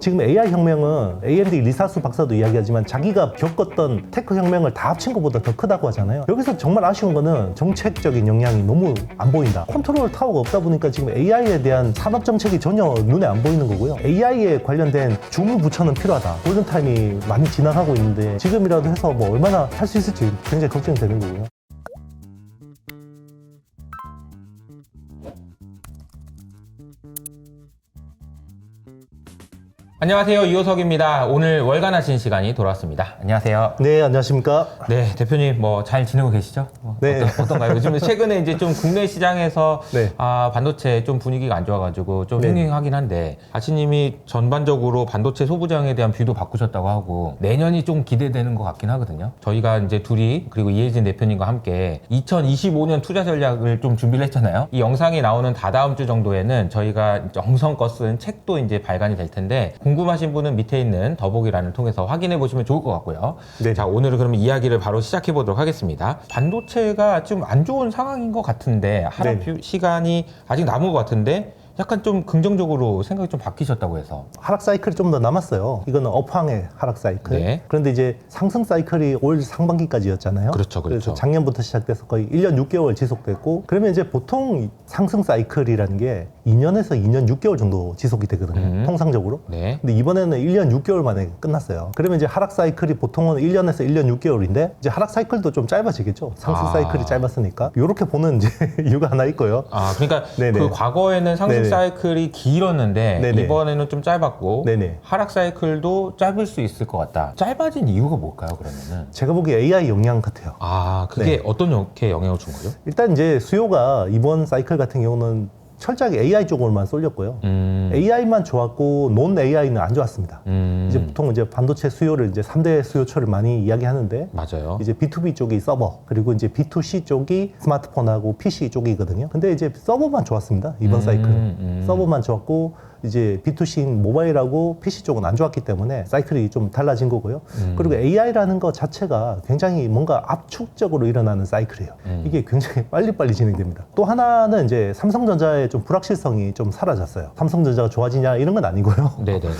지금 AI 혁명은 AMD 리사수 박사도 이야기하지만 자기가 겪었던 테크 혁명을 다 합친 것보다 더 크다고 하잖아요. 여기서 정말 아쉬운 거는 정책적인 영향이 너무 안 보인다. 컨트롤 타워가 없다 보니까 지금 AI에 대한 산업 정책이 전혀 눈에 안 보이는 거고요. AI에 관련된 주무 부처는 필요하다. 골든타임이 많이 지나가고 있는데 지금이라도 해서 뭐 얼마나 할 수 있을지 굉장히 걱정이 되는 거고요. 안녕하세요, 이호석입니다. 오늘 월간하신 시간이 돌아왔습니다. 안녕하세요. 네, 안녕하십니까? 네, 대표님 뭐 잘 지내고 계시죠? 네. 어떤가요? 요즘 최근에 이제 좀 국내 시장에서 네. 반도체 좀 분위기가 안 좋아가지고 좀 네. 흥행하긴 한데 아치님이 전반적으로 반도체 소부장에 대한 뷰도 바꾸셨다고 하고 내년이 좀 기대되는 것 같긴 하거든요. 저희가 이제 둘이 그리고 이혜진 대표님과 함께 2025년 투자 전략을 좀 준비를 했잖아요. 이 영상이 나오는 다다음 주 정도에는 저희가 정성껏 쓴 책도 이제 발간이 될 텐데 궁금하신 분은 밑에 있는 더보기란을 통해서 확인해 보시면 좋을 것 같고요. 네. 자, 오늘은 그러면 이야기를 바로 시작해 보도록 하겠습니다. 반도체가 좀 안 좋은 상황인 것 같은데 하락 시간이 아직 남은 것 같은데 약간 좀 긍정적으로 생각이 좀 바뀌셨다고 해서. 하락 사이클이 좀 더 남았어요. 이거는 업황의 하락 사이클. 네. 그런데 이제 상승 사이클이 올 상반기까지였잖아요. 그렇죠. 그래서 작년부터 시작돼서 거의 1년 6개월 지속됐고, 그러면 이제 보통 상승 사이클이라는 게 2년에서 2년 6개월 정도 지속이 되거든요. 통상적으로. 네. 근데 이번에는 1년 6개월 만에 끝났어요. 그러면 이제 하락 사이클이 보통은 1년에서 1년 6개월인데 이제 하락 사이클도 좀 짧아지겠죠. 상승 사이클이 짧았으니까. 이렇게 보는 이제 이유가 하나 있고요. 그러니까 네네. 그 과거에는 상승 네네. 사이클이 길었는데 네네. 이번에는 좀 짧았고 네네. 하락 사이클도 짧을 수 있을 것 같다. 짧아진 이유가 뭘까요, 그러면은? 제가 보기에 AI 영향 같아요. 그게 네. 어떤 영향을 준 거죠? 일단 이제 수요가 이번 사이클 같은 경우는 철저하게 AI 쪽으로만 쏠렸고요. AI만 좋았고 논 AI는 안 좋았습니다. 이제 보통 이제 반도체 수요를 이제 3대 수요처를 많이 이야기하는데 맞아요. 이제 B2B 쪽이 서버, 그리고 이제 B2C 쪽이 스마트폰하고 PC 쪽이거든요. 근데 이제 서버만 좋았습니다. 이번 사이클은. 서버만 좋았고 이제 B2C인 모바일하고 PC 쪽은 안 좋았기 때문에 사이클이 좀 달라진 거고요. 그리고 AI라는 것 자체가 굉장히 뭔가 압축적으로 일어나는 사이클이에요. 이게 굉장히 빨리빨리 진행됩니다. 또 하나는 이제 삼성전자의 좀 불확실성이 좀 사라졌어요. 삼성전자가 좋아지냐 이런 건 아니고요. 네네네.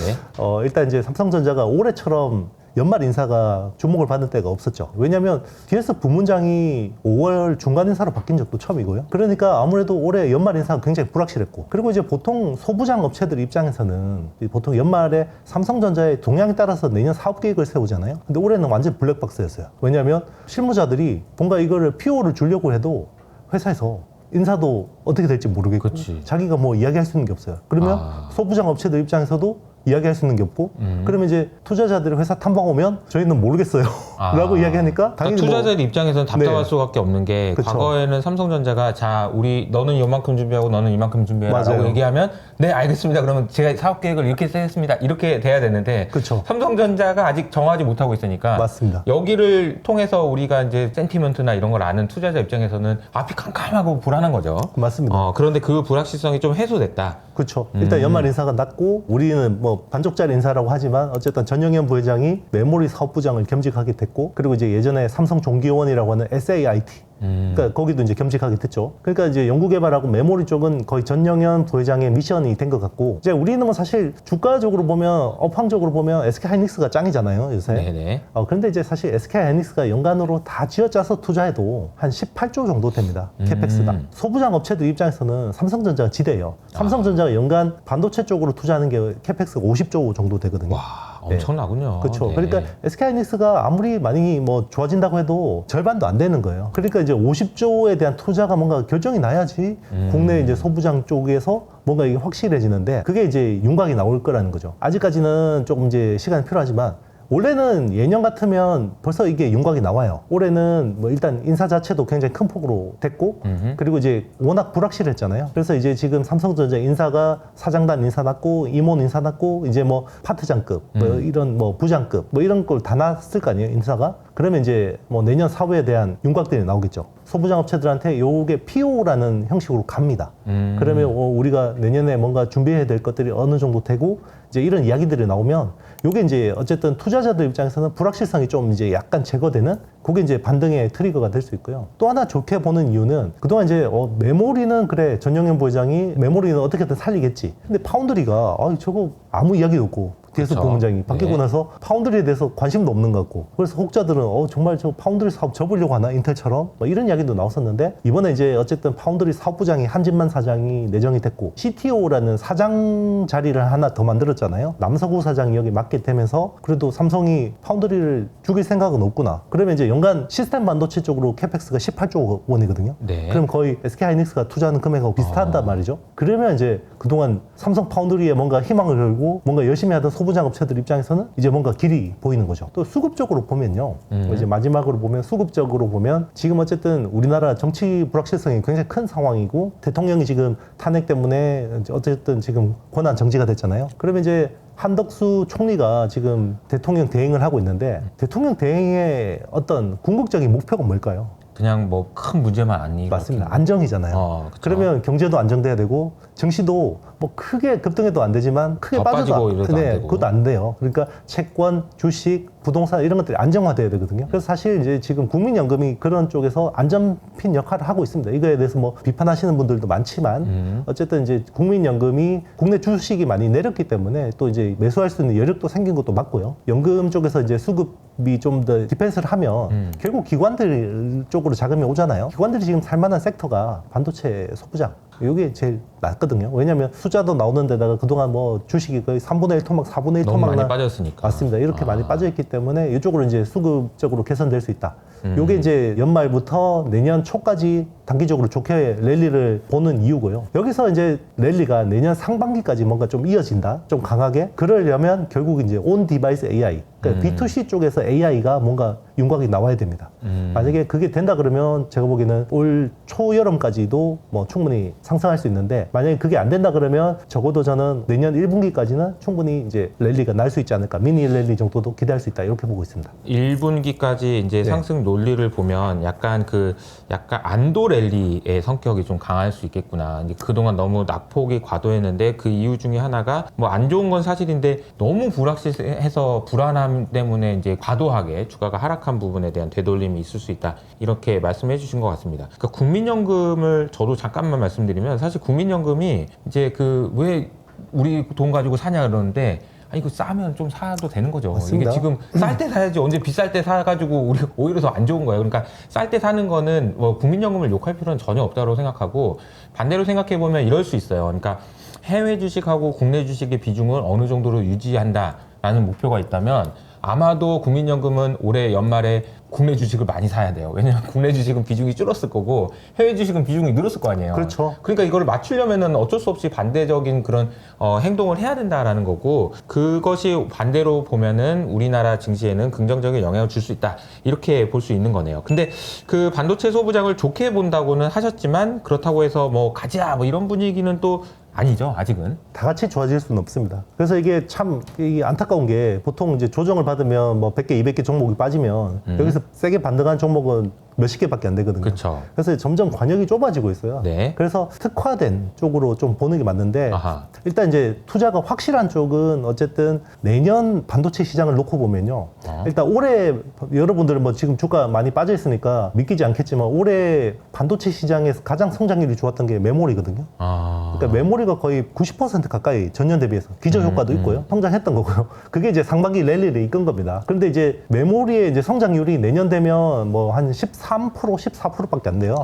일단 이제 삼성전자가 올해처럼 연말 인사가 주목을 받을 때가 없었죠. 왜냐하면 DS 부문장이 5월 중간 인사로 바뀐 적도 처음이고요. 그러니까 아무래도 올해 연말 인사가 굉장히 불확실했고, 그리고 이제 보통 소부장 업체들 입장에서는 보통 연말에 삼성전자의 동향에 따라서 내년 사업 계획을 세우잖아요. 근데 올해는 완전 블랙박스였어요. 왜냐하면 실무자들이 뭔가 이거를 PO를 주려고 해도 회사에서 인사도 어떻게 될지 모르겠고 그치. 자기가 뭐 이야기할 수 있는 게 없어요. 그러면 소부장 업체들 입장에서도 이야기할 수 있는 게 없고, 그러면 이제 투자자들이 회사 탐방 오면 저희는 모르겠어요 라고 이야기하니까 당연히 그러니까 투자자들 입장에서는 답답할 네. 수밖에 없는 게 그쵸. 과거에는 삼성전자가 자 우리 너는 이만큼 준비하고 너는 이만큼 준비해라 맞아요. 라고 얘기하면 네 알겠습니다 그러면 제가 사업 계획을 이렇게 했습니다 이렇게 돼야 되는데 그쵸. 삼성전자가 아직 정하지 못하고 있으니까 맞습니다. 여기를 통해서 우리가 이제 센티먼트나 이런 걸 아는 투자자 입장에서는 앞이 캄캄하고 불안한 거죠. 맞습니다. 그런데 그 불확실성이 좀 해소됐다. 그렇죠. 일단 연말 인사가 났고, 우리는 뭐 반쪽짜리 인사라고 하지만 어쨌든 전영현 부회장이 메모리 사업부장을 겸직하게 됐고, 그리고 이제 예전에 삼성 종기원이라고 하는 SAIT, 그러니까 거기도 이제 겸직하게 됐죠. 그러니까 이제 연구개발하고 메모리 쪽은 거의 전영현 부회장의 미션이 된 것 같고, 이제 우리는 뭐 사실 주가적으로 보면, 업황적으로 보면 SK하이닉스가 짱이잖아요, 요새. 네네. 그런데 이제 사실 SK하이닉스가 연간으로 다 쥐어짜서 투자해도 한 18조 정도 됩니다. 캐펙스가. 소부장 업체들 입장에서는 삼성전자가 지대예요. 삼성전자가 연간 반도체 쪽으로 투자하는 게 캐펙스가 50조 정도 되거든요. 와 엄청나군요. 그렇죠. 네. 그러니까 SK하이닉스가 아무리 많이 뭐 좋아진다고 해도 절반도 안 되는 거예요. 그러니까 이제 50조에 대한 투자가 뭔가 결정이 나야지 국내 이제 소부장 쪽에서 뭔가 이게 확실해지는데, 그게 이제 윤곽이 나올 거라는 거죠. 아직까지는 조금 이제 시간이 필요하지만, 원래는 예년 같으면 벌써 이게 윤곽이 나와요. 올해는 뭐 일단 인사 자체도 굉장히 큰 폭으로 됐고, 그리고 이제 워낙 불확실했잖아요. 그래서 이제 지금 삼성전자 인사가 사장단 인사 났고, 임원 인사 났고, 이제 뭐 파트장급, 뭐 이런 뭐 부장급, 뭐 이런 걸 다 났을 거 아니에요, 인사가. 그러면 이제 뭐 내년 사후에 대한 윤곽들이 나오겠죠. 소부장 업체들한테 요게 PO라는 형식으로 갑니다. 그러면 우리가 내년에 뭔가 준비해야 될 것들이 어느 정도 되고, 이제 이런 이야기들이 나오면 요게 이제 어쨌든 투자자들 입장에서는 불확실성이 좀 이제 약간 제거되는, 그게 이제 반등의 트리거가 될 수 있고요. 또 하나 좋게 보는 이유는, 그동안 이제 메모리는 그래 전영현 부회장이 메모리는 어떻게든 살리겠지. 근데 파운드리가 저거 아무 이야기도 없고 DS 그쵸. 부문장이 바뀌고 네. 나서 파운드리에 대해서 관심도 없는 것 같고 그래서 혹자들은 정말 저 파운드리 사업 접으려고 하나 인텔처럼 뭐 이런 이야기도 나왔었는데 이번에 이제 어쨌든 파운드리 사업부장이 한진만 사장이 내정이 됐고 CTO라는 사장 자리를 하나 더 만들었잖아요. 남서구 사장이 여기 맡게 되면서 그래도 삼성이 파운드리를 죽일 생각은 없구나. 그러면 이제 연간 시스템 반도체 쪽으로 캐펙스가 18조 원이거든요. 네. 그럼 거의 SK하이닉스가 투자하는 금액하고 비슷하단 말이죠. 그러면 이제 그동안 삼성 파운드리에 뭔가 희망을 걸고 뭔가 열심히 하던 소부장 업체들 입장에서는 이제 뭔가 길이 보이는 거죠. 또 수급적으로 보면요. 이제 마지막으로 보면 수급적으로 보면 지금 어쨌든 우리나라 정치 불확실성이 굉장히 큰 상황이고 대통령이 지금 탄핵 때문에 어쨌든 지금 권한 정지가 됐잖아요. 그러면 이제 한덕수 총리가 지금 대통령 대행을 하고 있는데 대통령 대행의 어떤 궁극적인 목표가 뭘까요? 그냥 뭐 큰 문제만 안 일으키는. 맞습니다. 안정이잖아요. 그쵸. 그러면 경제도 안정돼야 되고 증시도 뭐 크게 급등해도 안 되지만 크게 더 빠져도 빠지고 이래도 안 되고. 그것도 안 돼요. 그러니까 채권, 주식, 부동산 이런 것들이 안정화돼야 되거든요. 그래서 사실 이제 지금 국민연금이 그런 쪽에서 안전핀 역할을 하고 있습니다. 이거에 대해서 뭐 비판하시는 분들도 많지만 어쨌든 이제 국민연금이 국내 주식이 많이 내렸기 때문에 또 이제 매수할 수 있는 여력도 생긴 것도 맞고요. 연금 쪽에서 이제 수급이 좀 더 디펜스를 하면 결국 기관들 쪽으로 자금이 오잖아요. 기관들이 지금 살만한 섹터가 반도체 소부장. 이게 제일 낫거든요. 왜냐하면 숫자도 나오는 데다가 그동안 뭐 주식이 거의 3분의 1 토막, 4분의 1 너무 토막 많이 빠졌으니까. 맞습니다. 이렇게 많이 빠져있기 때문에 이쪽으로 이제 수급적으로 개선될 수 있다. 요게 이제 연말부터 내년 초까지 단기적으로 좋게 랠리를 보는 이유고요. 여기서 이제 랠리가 내년 상반기까지 뭔가 좀 이어진다. 좀 강하게. 그러려면 결국 이제 온 디바이스 AI. 그러니까 B2C 쪽에서 AI가 뭔가 윤곽이 나와야 됩니다. 만약에 그게 된다 그러면 제가 보기에는 올 초여름까지도 뭐 충분히 상승할 수 있는데 만약에 그게 안 된다 그러면 적어도 저는 내년 1분기까지는 충분히 이제 랠리가 날 수 있지 않을까. 미니 랠리 정도도 기대할 수 있다. 이렇게 보고 있습니다. 1분기까지 이제 네. 상승 논리를 보면 약간 안도 랠리의 성격이 좀 강할 수 있겠구나. 이제 그동안 너무 낙폭이 과도했는데 그 이유 중에 하나가 뭐 안 좋은 건 사실인데 너무 불확실해서 불안함 때문에 이제 과도하게 주가가 하락한 부분에 대한 되돌림이 있을 수 있다. 이렇게 말씀해 주신 것 같습니다. 그러니까 국민연금을 저도 잠깐만 말씀드리면 사실 국민연금이 이제 왜 우리 돈 가지고 사냐 그러는데 이거 싸면 좀 사도 되는 거죠. 맞습니다. 이게 지금 쌀 때 사야지 언제 비쌀 때 사가지고 우리 오히려 더 안 좋은 거예요. 그러니까 쌀 때 사는 거는 뭐 국민연금을 욕할 필요는 전혀 없다고 생각하고 반대로 생각해 보면 이럴 수 있어요. 그러니까 해외 주식하고 국내 주식의 비중을 어느 정도로 유지한다라는 목표가 있다면 아마도 국민연금은 올해 연말에 국내 주식을 많이 사야 돼요. 왜냐면 국내 주식은 비중이 줄었을 거고 해외 주식은 비중이 늘었을 거 아니에요. 그렇죠. 그러니까 이거를 맞추려면은 어쩔 수 없이 반대적인 그런 행동을 해야 된다라는 거고 그것이 반대로 보면은 우리나라 증시에는 긍정적인 영향을 줄 수 있다 이렇게 볼 수 있는 거네요. 근데 그 반도체 소부장을 좋게 본다고는 하셨지만 그렇다고 해서 뭐 가자 뭐 이런 분위기는 또 아니죠 아직은. 다 같이 좋아질 수는 없습니다. 그래서 이게 참 이게 안타까운 게 보통 이제 조정을 받으면 뭐 100개, 200개 종목이 빠지면 여기서 세게 반등한 종목은 몇십 개밖에 안 되거든요. 그렇죠. 그래서 점점 관역이 좁아지고 있어요. 네. 그래서 특화된 쪽으로 좀 보는 게 맞는데 아하. 일단 이제 투자가 확실한 쪽은 어쨌든 내년 반도체 시장을 놓고 보면요. 일단 올해 여러분들은 뭐 지금 주가 많이 빠져 있으니까 믿기지 않겠지만 올해 반도체 시장에서 가장 성장률이 좋았던 게 메모리거든요. 그러니까 메모리가 거의 90% 가까이 전년 대비해서 기저 효과도 있고요. 성장했던 거고요. 그게 이제 상반기 랠리를 이끈 겁니다. 그런데 이제 메모리의 이제 성장률이 내년 되면 뭐 한 13%, 14%밖에 안 돼요.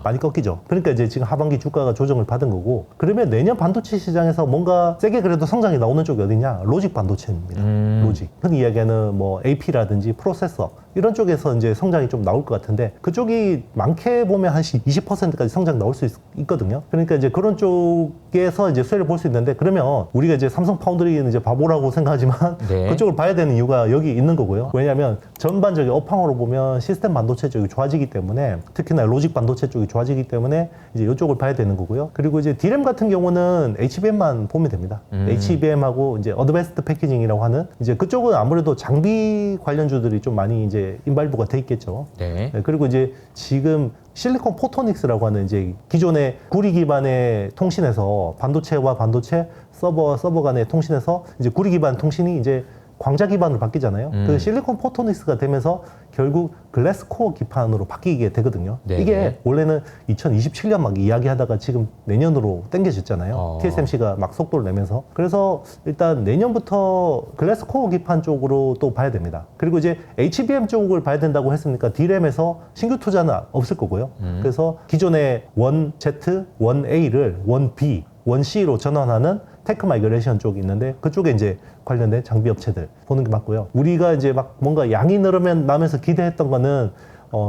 많이 꺾이죠. 그러니까 이제 지금 하반기 주가가 조정을 받은 거고 그러면 내년 반도체 시장에서 뭔가 세게 그래도 성장이 나오는 쪽이 어디냐? 로직 반도체입니다. 로직. 흔히 이야기하는 뭐 AP라든지 프로세서 이런 쪽에서 이제 성장이 좀 나올 것 같은데 그쪽이 많게 보면 한 20%까지 성장 나올 수 있거든요. 그러니까 이제 그런 쪽에서 이제 수혜를 볼 수 있는데 그러면 우리가 이제 삼성 파운드리는 이제 바보라고 생각하지만 네. 그쪽을 봐야 되는 이유가 여기 있는 거고요. 왜냐하면 전반적인 업황으로 보면 시스템 반도체 쪽이 좋아지기 때문에 특히나 로직 반도체 쪽이 좋아지기 때문에 이제 이쪽을 봐야 되는 거고요. 그리고 이제 D램 같은 경우는 HBM만 보면 됩니다. HBM하고 이제 어드밴스드 패키징이라고 하는 이제 그쪽은 아무래도 장비 관련주들이 좀 많이 이제 인발부가 돼 있겠죠. 네. 네, 그리고 이제 지금 실리콘 포토닉스라고 하는 이제 기존의 구리 기반의 통신에서 반도체와 반도체 서버 간의 통신에서 이제 구리 기반 통신이 이제 광자 기반으로 바뀌잖아요. 그 실리콘 포토닉스가 되면서 결국 글래스 코어 기판으로 바뀌게 되거든요. 네네. 이게 원래는 2027년 막 이야기하다가 지금 내년으로 당겨졌잖아요. TSMC가 막 속도를 내면서. 그래서 일단 내년부터 글래스 코어 기판 쪽으로 또 봐야 됩니다. 그리고 이제 HBM 쪽을 봐야 된다고 했으니까 D램에서 신규 투자는 없을 거고요. 그래서 기존의 1Z, 1A를 1B, 1C로 전환하는 테크 마이그레이션 쪽이 있는데 그쪽에 이제 관련된 장비 업체들 보는 게 맞고요. 우리가 이제 막 뭔가 양이 늘으면 나면서 기대했던 거는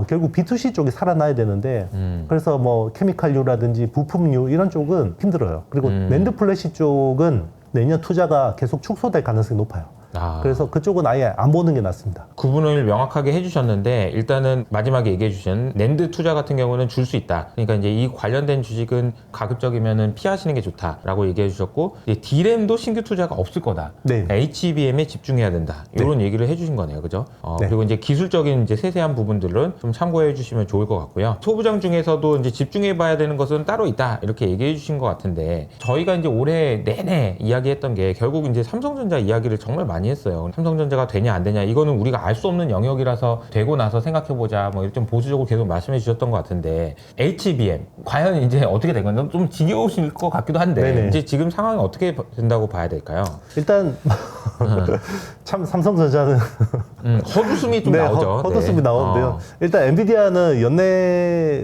결국 B2C 쪽이 살아나야 되는데 그래서 뭐 케미칼류라든지 부품류 이런 쪽은 힘들어요. 그리고 낸드 플래시 쪽은 내년 투자가 계속 축소될 가능성이 높아요. 그래서 그쪽은 아예 안 보는 게 낫습니다. 구분을 명확하게 해주셨는데 일단은 마지막에 얘기해주신 낸드 투자 같은 경우는 줄 수 있다. 그러니까 이제 이 관련된 주식은 가급적이면은 피하시는 게 좋다라고 얘기해주셨고 D램도 신규 투자가 없을 거다. 네. HBM에 집중해야 된다. 이런 얘기를 해주신 거네요, 그죠? 네. 그리고 이제 기술적인 이제 세세한 부분들은 좀 참고해주시면 좋을 것 같고요. 소부장 중에서도 이제 집중해봐야 되는 것은 따로 있다 이렇게 얘기해주신 것 같은데 저희가 이제 올해 내내 이야기했던 게 결국 이제 삼성전자 이야기를 정말 많이 했어요. 삼성전자가 되냐 안 되냐 이거는 우리가 알 수 없는 영역이라서 되고 나서 생각해보자 뭐 이렇게 좀 보수적으로 계속 말씀해 주셨던 것 같은데 HBM 과연 이제 어떻게 된 건지 좀 지겨우실 것 같기도 한데 네네. 이제 지금 상황이 어떻게 된다고 봐야 될까요? 일단 참 삼성전자는 헛웃음이 좀 네, 나오죠. 헛웃음이 나오는데요. 일단 엔비디아는 연내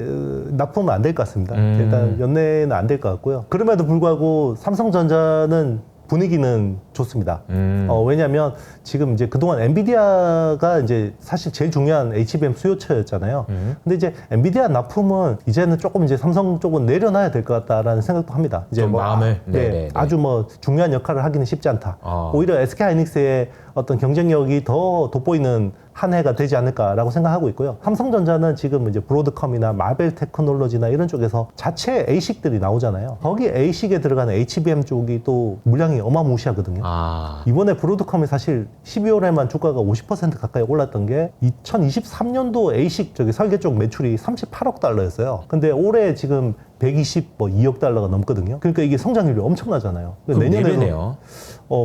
납품은 안 될 것 같습니다. 일단 연내는 안 될 것 같고요. 그럼에도 불구하고 삼성전자는 분위기는 좋습니다. 왜냐하면 지금 이제 그동안 엔비디아가 이제 사실 제일 중요한 HBM 수요처였잖아요. 근데 이제 엔비디아 납품은 이제는 조금 이제 삼성 쪽은 내려놔야 될 것 같다라는 생각도 합니다. 이제 좀 뭐 마음을 네, 아주 뭐 중요한 역할을 하기는 쉽지 않다. 오히려 SK 하이닉스의 어떤 경쟁력이 더 돋보이는 한 해가 되지 않을까라고 생각하고 있고요. 삼성전자는 지금 이제 브로드컴이나 마벨 테크놀로지나 이런 쪽에서 자체 ASIC들이 나오잖아요. 거기 ASIC에 들어가는 HBM 쪽이 또 물량이 어마무시하거든요. 이번에 브로드컴이 사실 12월에만 주가가 50% 가까이 올랐던 게 2023년도 ASIC 저기 설계 쪽 매출이 38억 달러였어요. 근데 올해 지금 122억 달러가 넘거든요. 그러니까 이게 성장률이 엄청나잖아요. 내년에요.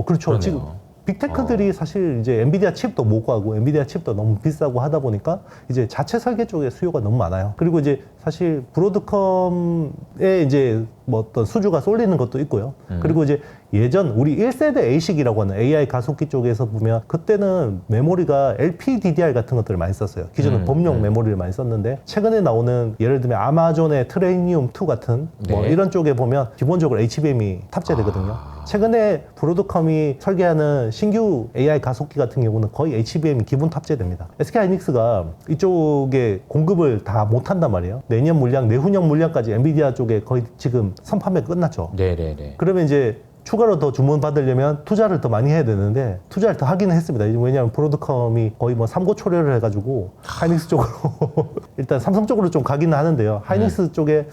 그렇죠. 그러네요. 지금 빅테크들이 사실 이제 엔비디아 칩도 못 구하고 엔비디아 칩도 너무 비싸고 하다 보니까 이제 자체 설계 쪽에 수요가 너무 많아요. 그리고 이제 사실 브로드컴에 이제 뭐 어떤 수주가 쏠리는 것도 있고요. 그리고 이제 예전 우리 1세대 ASIC이라고 하는 AI 가속기 쪽에서 보면 그때는 메모리가 LPDDR 같은 것들을 많이 썼어요. 기존은 범용 메모리를 많이 썼는데 최근에 나오는 예를 들면 아마존의 트레이니움 2 같은 뭐 네. 이런 쪽에 보면 기본적으로 HBM이 탑재되거든요. 최근에 브로드컴이 설계하는 신규 AI 가속기 같은 경우는 거의 HBM이 기본 탑재됩니다. SK 하이닉스가 이쪽에 공급을 다 못한단 말이에요. 내년 물량, 내후년 물량까지 엔비디아 쪽에 거의 지금 선판매 끝났죠. 네네네. 그러면 이제 추가로 더 주문 받으려면 투자를 더 많이 해야 되는데 투자를 더 하기는 했습니다. 왜냐하면 브로드컴이 거의 뭐 삼고초려를 해가지고 하이닉스 쪽으로 일단 삼성 쪽으로 좀 가기는 하는데요. 하이닉스 쪽에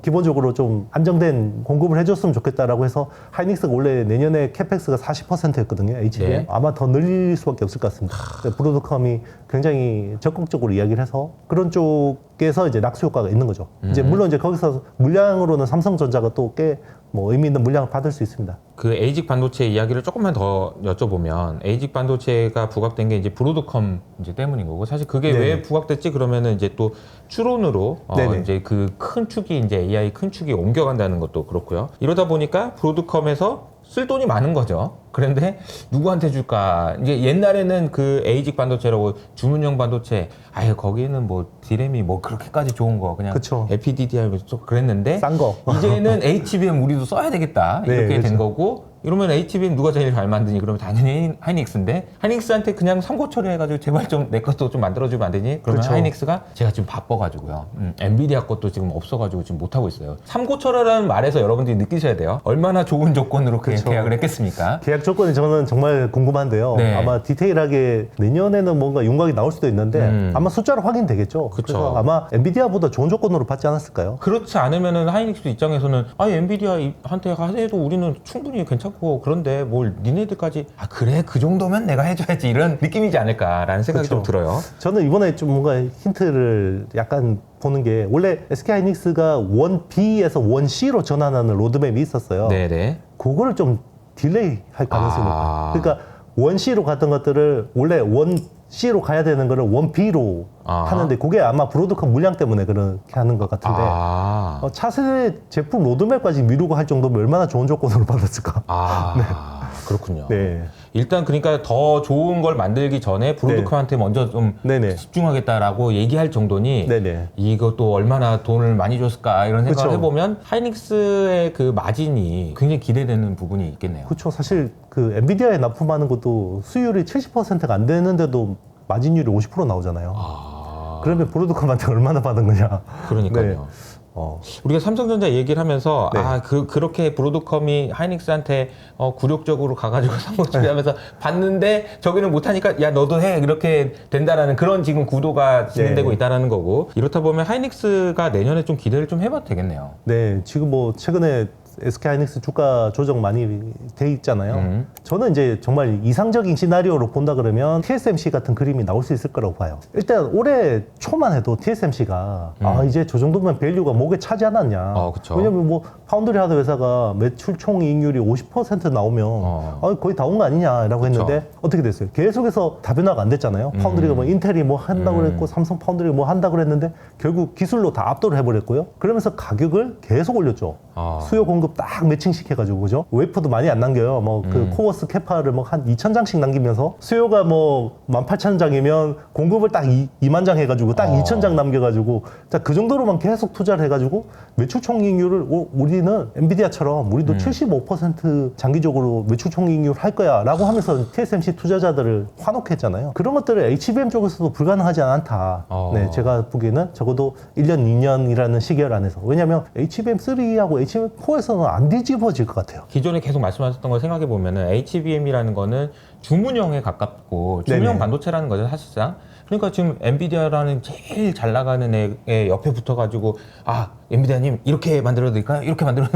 기본적으로 좀 안정된 공급을 해줬으면 좋겠다라고 해서 하이닉스가 원래 내년에 캐펙스가 40%였거든요. HBM. 네. 아마 더 늘릴 수밖에 없을 것 같습니다. 브로드컴이 굉장히 적극적으로 이야기를 해서 그런 쪽에서 이제 낙수 효과가 있는 거죠. 이제 물론 이제 거기서 물량으로는 삼성전자가 또 꽤 뭐 의미 있는 물량을 받을 수 있습니다. 그 에이직 반도체 이야기를 조금만 더 여쭤보면 에이직 반도체가 부각된 게 이제 브로드컴 이제 때문인 거고 사실 그게 네네. 왜 부각됐지 그러면은 이제 또 추론으로 네네. 이제 그 큰 축이 이제 AI 큰 축이 옮겨간다는 것도 그렇고요. 이러다 보니까 브로드컴에서 쓸 돈이 많은 거죠. 그런데 누구한테 줄까? 이제 옛날에는 그 에이직 반도체라고 주문용 반도체, 아예 거기는 뭐 디램이 뭐 그렇게까지 좋은 거 그냥 그쵸. LPDDR 좀 그랬는데 싼 거. 이제는 HBM 우리도 써야 되겠다 네, 이렇게 된 그렇죠. 거고. 이러면 HBM 누가 제일 잘 만드니? 그러면 당연히 하이닉스인데 하이닉스한테 그냥 삼고 처리해가지고 제발 좀 내 것도 좀 만들어주면 안 되니? 그러면 그쵸. 하이닉스가 제가 지금 바빠가지고요. 엔비디아 것도 지금 없어가지고 지금 못하고 있어요. 삼고 처리라는 말에서 여러분들이 느끼셔야 돼요. 얼마나 좋은 조건으로 그쵸. 계약을 했겠습니까? 계약 조건이 저는 정말 궁금한데요. 네. 아마 디테일하게 내년에는 뭔가 윤곽이 나올 수도 있는데 아마 숫자로 확인되겠죠. 그쵸. 그래서 아마 엔비디아보다 좋은 조건으로 받지 않았을까요? 그렇지 않으면은 하이닉스 입장에서는 엔비디아한테 해도 우리는 충분히 괜찮고 그런데 뭘 니네들까지 그래 그 정도면 내가 해줘야지 이런 느낌이지 않을까라는 생각이 그쵸. 좀 들어요. 저는 이번에 좀 뭔가 힌트를 약간 보는 게 원래 SK 하이닉스가 1B에서 1C로 전환하는 로드맵이 있었어요. 네네. 그거를 좀 딜레이 할 가능성이 높아요. 그러니까 1C로 갔던 것들을 원래 1C로 가야 되는 거를 1B로 하는데 그게 아마 브로드컴 물량 때문에 그렇게 하는 것 같은데 차세대 제품 로드맵까지 미루고 할 정도면 얼마나 좋은 조건으로 받았을까. 그렇군요. 네. 일단 그러니까 더 좋은 걸 만들기 전에 브로드컴한테 먼저 좀 네네. 집중하겠다라고 얘기할 정도니 네네. 이것도 얼마나 돈을 많이 줬을까 이런 생각을 그쵸. 해보면 하이닉스의 그 마진이 굉장히 기대되는 부분이 있겠네요. 그렇죠. 사실 그 엔비디아에 납품하는 것도 수율이 70%가 안 되는데도 마진율이 50% 나오잖아요. 그러면 브로드컴한테 얼마나 받은 거냐. 그러니까요. 네. 우리가 삼성전자 얘기를 하면서 네. 그렇게 브로드컴이 하이닉스한테 굴욕적으로 가가지고 상호주의하면서 봤는데 저기는 못하니까 야 너도 해 이렇게 된다라는 그런 지금 구도가 진행되고 네. 있다라는 거고 이렇다 보면 하이닉스가 내년에 좀 기대를 좀 해봐도 되겠네요. 네, 지금 뭐 최근에 SK하이닉스 주가 조정 많이 돼 있잖아요. 저는 이제 정말 이상적인 시나리오로 본다 그러면 TSMC 같은 그림이 나올 수 있을 거라고 봐요. 일단 올해 초만 해도 TSMC가 이제 저 정도면 밸류가 목에 차지 않았냐. 그쵸. 왜냐면 뭐 파운드리 하드 회사가 매출 총 이익률이 50% 나오면 거의 다 온 거 아니냐라고 했는데 어떻게 됐어요? 계속해서 다변화가 안 됐잖아요. 파운드리가 뭐 인텔이 뭐 한다고 그랬고 삼성 파운드리가 뭐 한다고 그랬는데 결국 기술로 다 압도를 해버렸고요. 그러면서 가격을 계속 올렸죠. 수요 공급 딱 매칭시켜가지고 그죠? 웨이퍼도 많이 안 남겨요. 뭐 그 코어스 캐파를 뭐 한 2,000장씩 남기면서 수요가 뭐 18,000장이면 공급을 딱 2만 장 해가지고 딱 2,000장 남겨가지고 그 정도로만 계속 투자를 해가지고 매출 총이익률을 우리는 엔비디아처럼 우리도 75% 장기적으로 매출 총이익률 할 거야라고 하면서 TSMC 투자자들을 화놓겠잖아요. 그런 것들을 HBM 쪽에서도 불가능하지 않다. 네, 제가 보기에는 적어도 1년, 2년이라는 시기열 안에서. 왜냐하면 HBM3하고 HBM4에서는 안 뒤집어질 것 같아요. 기존에 계속 말씀하셨던 걸 생각해 보면은 HBM이라는 거는 주문형에 가깝고 주문형 네네. 반도체라는 거죠 사실상. 그러니까 지금 엔비디아라는 제일 잘 나가는 애 옆에 붙어가지고 엔비디아님 이렇게 만들어 드릴까요? 이렇게 만들어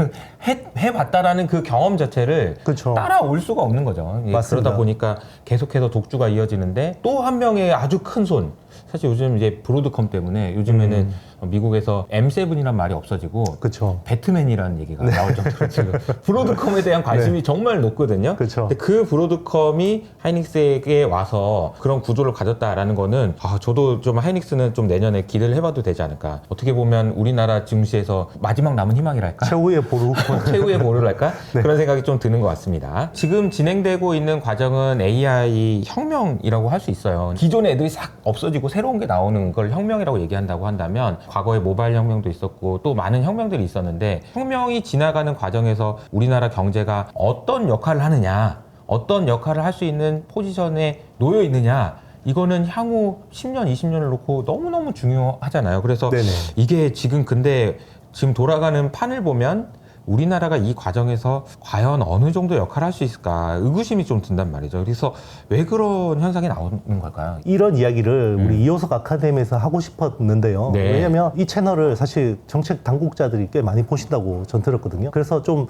해봤다라는 그 경험 자체를 그쵸. 따라올 수가 없는 거죠. 예, 맞습니다. 그러다 보니까 계속해서 독주가 이어지는데 또 한 명의 아주 큰 손. 사실 요즘 이제 브로드컴 때문에 요즘에는 미국에서 M7이란 말이 없어지고 그쵸. 배트맨이라는 얘기가 나올 정도로 지금 브로드컴에 대한 관심이 정말 높거든요. 그쵸. 근데 그 브로드컴이 하이닉스에게 와서 그런 구조를 가졌다라는 거는 저도 좀 하이닉스는 좀 내년에 기대를 해봐도 되지 않을까. 어떻게 보면 우리나라 증시에서 마지막 남은 희망이랄까? 최후의 보루. 최후의 보루랄까? 그런 생각이 좀 드는 것 같습니다. 지금 진행되고 있는 과정은 AI 혁명이라고 할 수 있어요. 기존의 애들이 싹 없어지고 새로운 게 나오는 걸 혁명이라고 얘기한다고 한다면 과거에 모바일 혁명도 있었고 또 많은 혁명들이 있었는데 혁명이 지나가는 과정에서 우리나라 경제가 어떤 역할을 하느냐, 어떤 역할을 할 수 있는 포지션에 놓여 있느냐, 이거는 향후 10년, 20년을 놓고 너무너무 중요하잖아요. 그래서 네네. 이게 지금 근데 지금 돌아가는 판을 보면 우리나라가 이 과정에서 과연 어느 정도 역할을 할 수 있을까 의구심이 좀 든단 말이죠. 그래서 왜 그런 현상이 나오는 걸까요? 이런 이야기를 우리 이호석 아카데미에서 하고 싶었는데요. 네. 왜냐면 이 채널을 사실 정책 당국자들이 꽤 많이 보신다고 전 들었거든요. 그래서 좀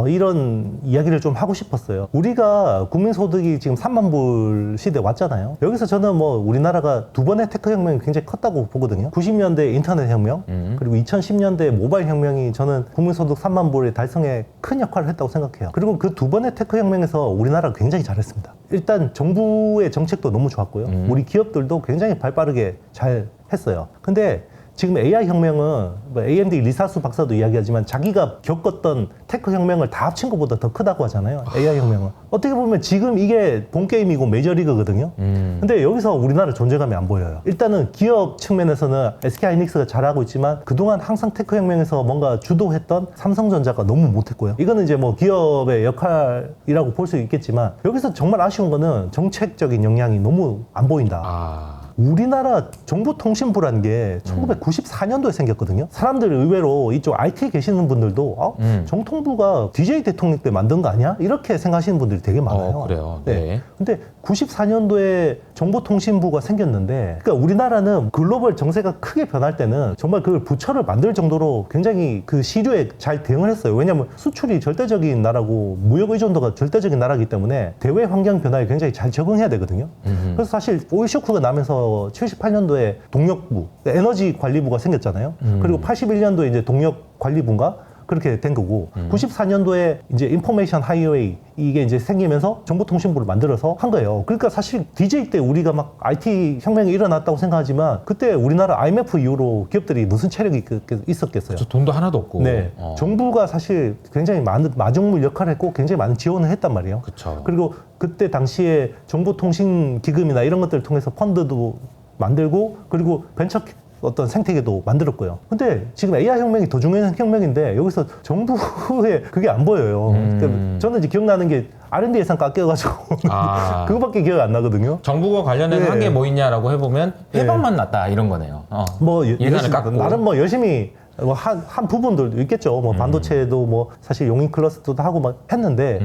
이런 이야기를 좀 하고 싶었어요. 우리가 국민소득이 지금 3만 불 시대 왔잖아요. 여기서 저는 뭐 우리나라가 두 번의 테크 혁명이 굉장히 컸다고 보거든요. 90년대 인터넷 혁명 그리고 2010년대 모바일 혁명이 저는 국민소득 3만 불의 달성에 큰 역할을 했다고 생각해요. 그리고 그 두 번의 테크 혁명에서 우리나라가 굉장히 잘했습니다. 일단 정부의 정책도 너무 좋았고요. 우리 기업들도 굉장히 발빠르게 잘 했어요. 근데 지금 AI 혁명은 뭐 AMD 리사수 박사도 이야기하지만 자기가 겪었던 테크 혁명을 다 합친 것보다 더 크다고 하잖아요. AI 혁명은. 어떻게 보면 지금 이게 본 게임이고 메이저리그거든요. 근데 여기서 우리나라 존재감이 안 보여요. 일단은 기업 측면에서는 SK하이닉스가 잘하고 있지만 그동안 항상 테크 혁명에서 뭔가 주도했던 삼성전자가 너무 못했고요. 이거는 이제 뭐 기업의 역할이라고 볼 수 있겠지만 여기서 정말 아쉬운 거는 정책적인 역량이 너무 안 보인다. 우리나라 정보통신부라는 게 1994년도에 생겼거든요. 사람들 의외로 이쪽 IT에 계시는 분들도 정통부가 DJ 대통령 때 만든 거 아니야? 이렇게 생각하시는 분들이 되게 많아요. 그래요. 네. 네. 근데 94년도에 정보통신부가 생겼는데 그러니까 우리나라는 글로벌 정세가 크게 변할 때는 정말 그 부처를 만들 정도로 굉장히 그 시류에 잘 대응을 했어요. 왜냐하면 수출이 절대적인 나라고 무역 의존도가 절대적인 나라이기 때문에 대외 환경 변화에 굉장히 잘 적응해야 되거든요. 그래서 사실 오일 쇼크가 나면서 78년도에 동력부, 에너지 관리부가 생겼잖아요. 그리고 81년도에 이제 동력관리부인가 그렇게 된 거고 94년도에 이제 인포메이션 하이웨이 이게 이제 생기면서 정보통신부를 만들어서 한 거예요. 그러니까 사실 DJ 때 우리가 막 IT 혁명이 일어났다고 생각하지만 그때 우리나라 IMF 이후로 기업들이 무슨 체력이 있었겠어요. 저 돈도 하나도 없고. 네. 정부가 사실 굉장히 많은 마중물 역할을 했고 굉장히 많은 지원을 했단 말이에요. 그쵸. 그리고 그때 당시에 정보통신기금이나 이런 것들을 통해서 펀드도 만들고 그리고 벤처 어떤 생태계도 만들었고요. 근데 지금 AI 혁명이 더 중요한 혁명인데 여기서 정부의 그게 안 보여요. 그러니까 저는 이제 기억나는 게 R&D 예산 깎여가지고 아. 그거밖에 기억이 안 나거든요. 정부가 관련해서 네. 한 게 뭐 있냐라고 해보면 회방만 났다 이런 거네요. 뭐 예산을 깎고. 나름 뭐 열심히 한 부분들도 있겠죠. 뭐 반도체도 뭐 사실 용인 클러스터도 하고 막 했는데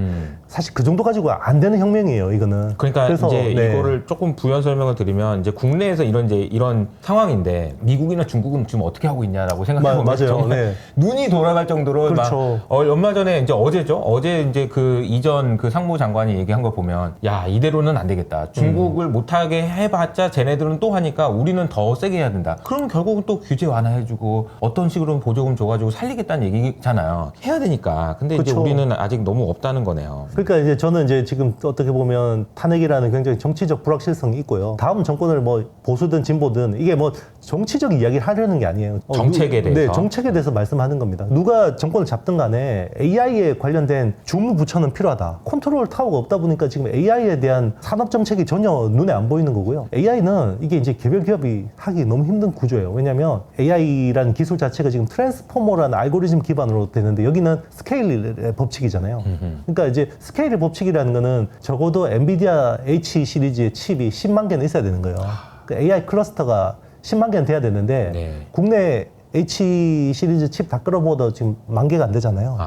사실 그 정도 가지고 안 되는 혁명이에요. 이거는. 그러니까 그래서, 이제 네. 이거를 조금 부연 설명을 드리면 이제 국내에서 이런 상황인데 미국이나 중국은 지금 어떻게 하고 있냐라고 생각해 보면 맞아요. 정말 네. 눈이 돌아갈 정도로 그렇죠. 막 얼마 전에 이제 어제 이제 그 이전 그 상무장관이 얘기한 거 보면 야 이대로는 안 되겠다. 중국을 못하게 해봤자 쟤네들은 또 하니까 우리는 더 세게 해야 된다. 그러면 결국은 또 규제 완화해주고 어떤 식으로는 보조금 줘가지고 살리겠다는 얘기잖아요. 해야 되니까. 근데 이제 그쵸. 우리는 아직 너무 없다는 거네요. 그러니까 이제 저는 이제 지금 어떻게 보면 탄핵이라는 굉장히 정치적 불확실성이 있고요. 다음 정권을 뭐 보수든 진보든 이게 뭐 정치적 이야기를 하려는 게 아니에요. 정책에 대해서? 네, 정책에 대해서 말씀하는 겁니다. 누가 정권을 잡든 간에 AI에 관련된 주무부처는 필요하다. 컨트롤 타워가 없다 보니까 지금 AI에 대한 산업 정책이 전혀 눈에 안 보이는 거고요. AI는 이게 이제 개별 기업이 하기 너무 힘든 구조예요. 왜냐하면 AI라는 기술 자체가 지금 트랜스포머라는 알고리즘 기반으로 되는데 여기는 스케일의 법칙이잖아요. 그러니까 이제 스케일의 법칙이라는 거는 적어도 엔비디아 H 시리즈의 칩이 10만 개는 있어야 되는 거예요. 그러니까 AI 클러스터가 10만 개는 돼야 되는데 네. 국내 H 시리즈 칩 다 끌어모아도 지금 10,000개가 안 되잖아요.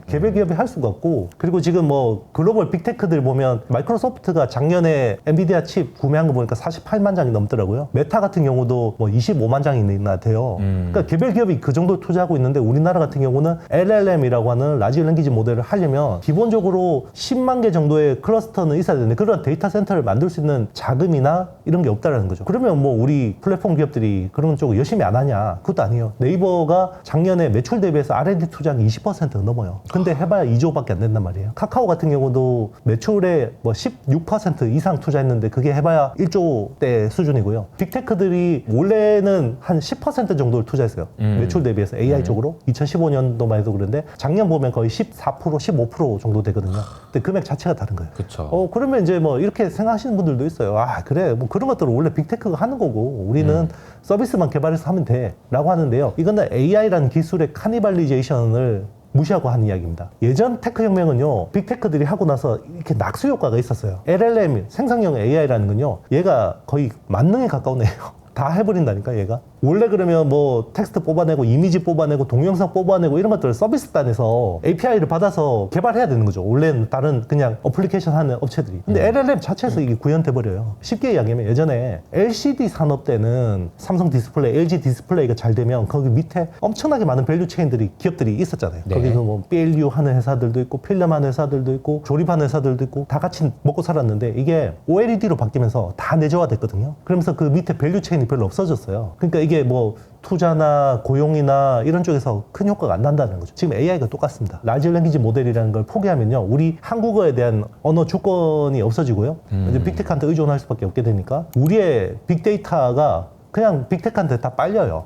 개별 기업이 할 수가 없고 그리고 지금 뭐 글로벌 빅테크들 보면 마이크로소프트가 작년에 엔비디아 칩 구매한 거 보니까 48만 장이 넘더라고요. 메타 같은 경우도 뭐 25만 장이나 돼요. 그러니까 개별 기업이 그 정도 투자하고 있는데 우리나라 같은 경우는 LLM이라고 하는 라지 랭귀지 모델을 하려면 기본적으로 10만 개 정도의 클러스터는 있어야 되는데 그런 데이터 센터를 만들 수 있는 자금이나 이런 게 없다라는 거죠. 그러면 뭐 우리 플랫폼 기업들이 그런 쪽을 열심히 안 하냐? 그것도 아니에요. 네이버가 작년에 매출 대비해서 R&D 투자가 20%가 넘어요. 근데 해봐야 2조밖에 안 된단 말이에요. 카카오 같은 경우도 매출의 뭐 16% 이상 투자했는데 그게 해봐야 1조대 수준이고요. 빅테크들이 원래는 한 10% 정도를 투자했어요. 매출 대비해서 AI 쪽으로. 2015년도만 해도 그런데 작년 보면 거의 14%, 15% 정도 되거든요. 근데 금액 자체가 다른 거예요. 그쵸. 그러면 이제 뭐 이렇게 생각하시는 분들도 있어요. 아, 그래. 뭐 그런 것들은 원래 빅테크가 하는 거고 우리는 서비스만 개발해서 하면 돼. 라고 하는데요. 이거는 AI라는 기술의 카니발리제이션을 무시하고 하는 이야기입니다. 예전 테크 혁명은요, 빅테크들이 하고 나서 이렇게 낙수 효과가 있었어요. LLM, 생성형 AI라는 건요, 얘가 거의 만능에 가까운 애예요. 다 해버린다니까 얘가. 원래 그러면 뭐 텍스트 뽑아내고 이미지 뽑아내고 동영상 뽑아내고 이런 것들을 서비스단에서 API를 받아서 개발해야 되는 거죠. 원래는 다른 그냥 어플리케이션 하는 업체들이. 근데 LLM 자체에서 이게 구현돼 버려요. 쉽게 이야기하면 예전에 LCD 산업 때는 삼성 디스플레이, LG 디스플레이가 잘 되면 거기 밑에 엄청나게 많은 밸류 체인들이 기업들이 있었잖아요. 네. 거기서 뭐 PLU 하는 회사들도 있고 필름 하는 회사들도 있고 조립하는 회사들도 있고 다 같이 먹고 살았는데 이게 OLED로 바뀌면서 다 내재화됐거든요. 그러면서 그 밑에 밸류 체인이 별로 없어졌어요. 그러니까 이게 뭐 투자나 고용이나 이런 쪽에서 큰 효과가 안 난다는 거죠. 지금 AI가 똑같습니다. 라지 랭귀지 모델이라는 걸 포기하면요, 우리 한국어에 대한 언어 주권이 없어지고요. 이제 빅테크한테 의존할 수밖에 없게 되니까 우리의 빅데이터가 그냥 빅테크한테 다 빨려요.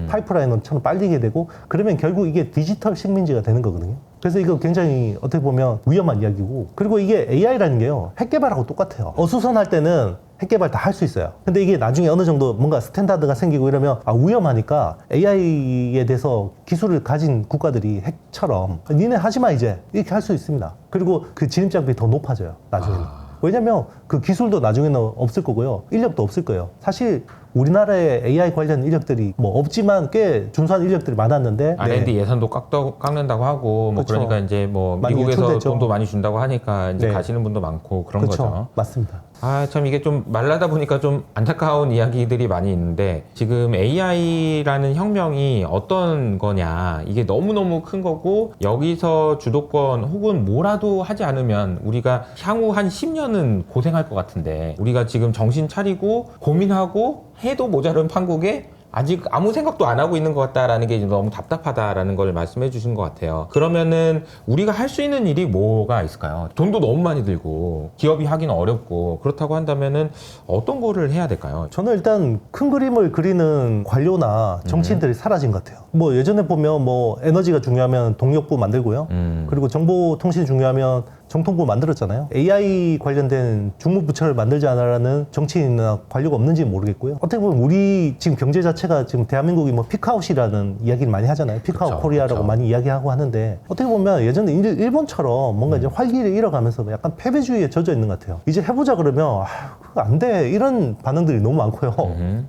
파이프라인처럼 빨리게 되고 그러면 결국 이게 디지털 식민지가 되는 거거든요. 그래서 이거 굉장히 어떻게 보면 위험한 이야기고 그리고 이게 AI라는 게요, 핵 개발하고 똑같아요. 어수선할 때는 핵 개발 다 할 수 있어요. 근데 이게 나중에 어느 정도 뭔가 스탠다드가 생기고 이러면 위험하니까 AI에 대해서 기술을 가진 국가들이 핵처럼 니네 하지마 이제 이렇게 할 수 있습니다. 그리고 그 진입장벽이 더 높아져요 나중에는. 왜냐면 그 기술도 나중에는 없을 거고요. 인력도 없을 거예요. 사실 우리나라의 AI 관련 인력들이 뭐 없지만 꽤 준수한 인력들이 많았는데 R&D 예산도 깎는다고 하고 뭐 그쵸. 그러니까 이제 뭐 많이 미국에서 유출됐죠. 돈도 많이 준다고 하니까 이제 네. 가시는 분도 많고 그런 그렇죠. 거죠. 맞습니다. 아, 참 이게 좀 말라다 보니까 좀 안타까운 이야기들이 많이 있는데 지금 AI라는 혁명이 어떤 거냐 이게 너무너무 큰 거고 여기서 주도권 혹은 뭐라도 하지 않으면 우리가 향후 한 10년은 고생할 것 같은데 우리가 지금 정신 차리고 고민하고 해도 모자른 판국에 아직 아무 생각도 안 하고 있는 것 같다라는 게 너무 답답하다라는 걸 말씀해 주신 것 같아요. 그러면은 우리가 할 수 있는 일이 뭐가 있을까요? 돈도 너무 많이 들고 기업이 하기는 어렵고 그렇다고 한다면은 어떤 거를 해야 될까요? 저는 일단 큰 그림을 그리는 관료나 정치인들이 사라진 것 같아요. 뭐 예전에 보면 뭐 에너지가 중요하면 동력부 만들고요. 그리고 정보통신이 중요하면 정통부 만들었잖아요. AI 관련된 중무부처를 만들지 않으라는 정치인이나 관료가 없는지 모르겠고요. 어떻게 보면 우리 지금 경제 자체가 지금 대한민국이 뭐 피크아웃이라는 이야기를 많이 하잖아요. 피크아웃 그쵸, 코리아라고 그쵸. 많이 이야기하고 하는데 어떻게 보면 예전에 일본처럼 뭔가 이제 활기를 잃어가면서 약간 패배주의에 젖어 있는 것 같아요. 이제 해보자 그러면 그거 안 돼. 이런 반응들이 너무 많고요.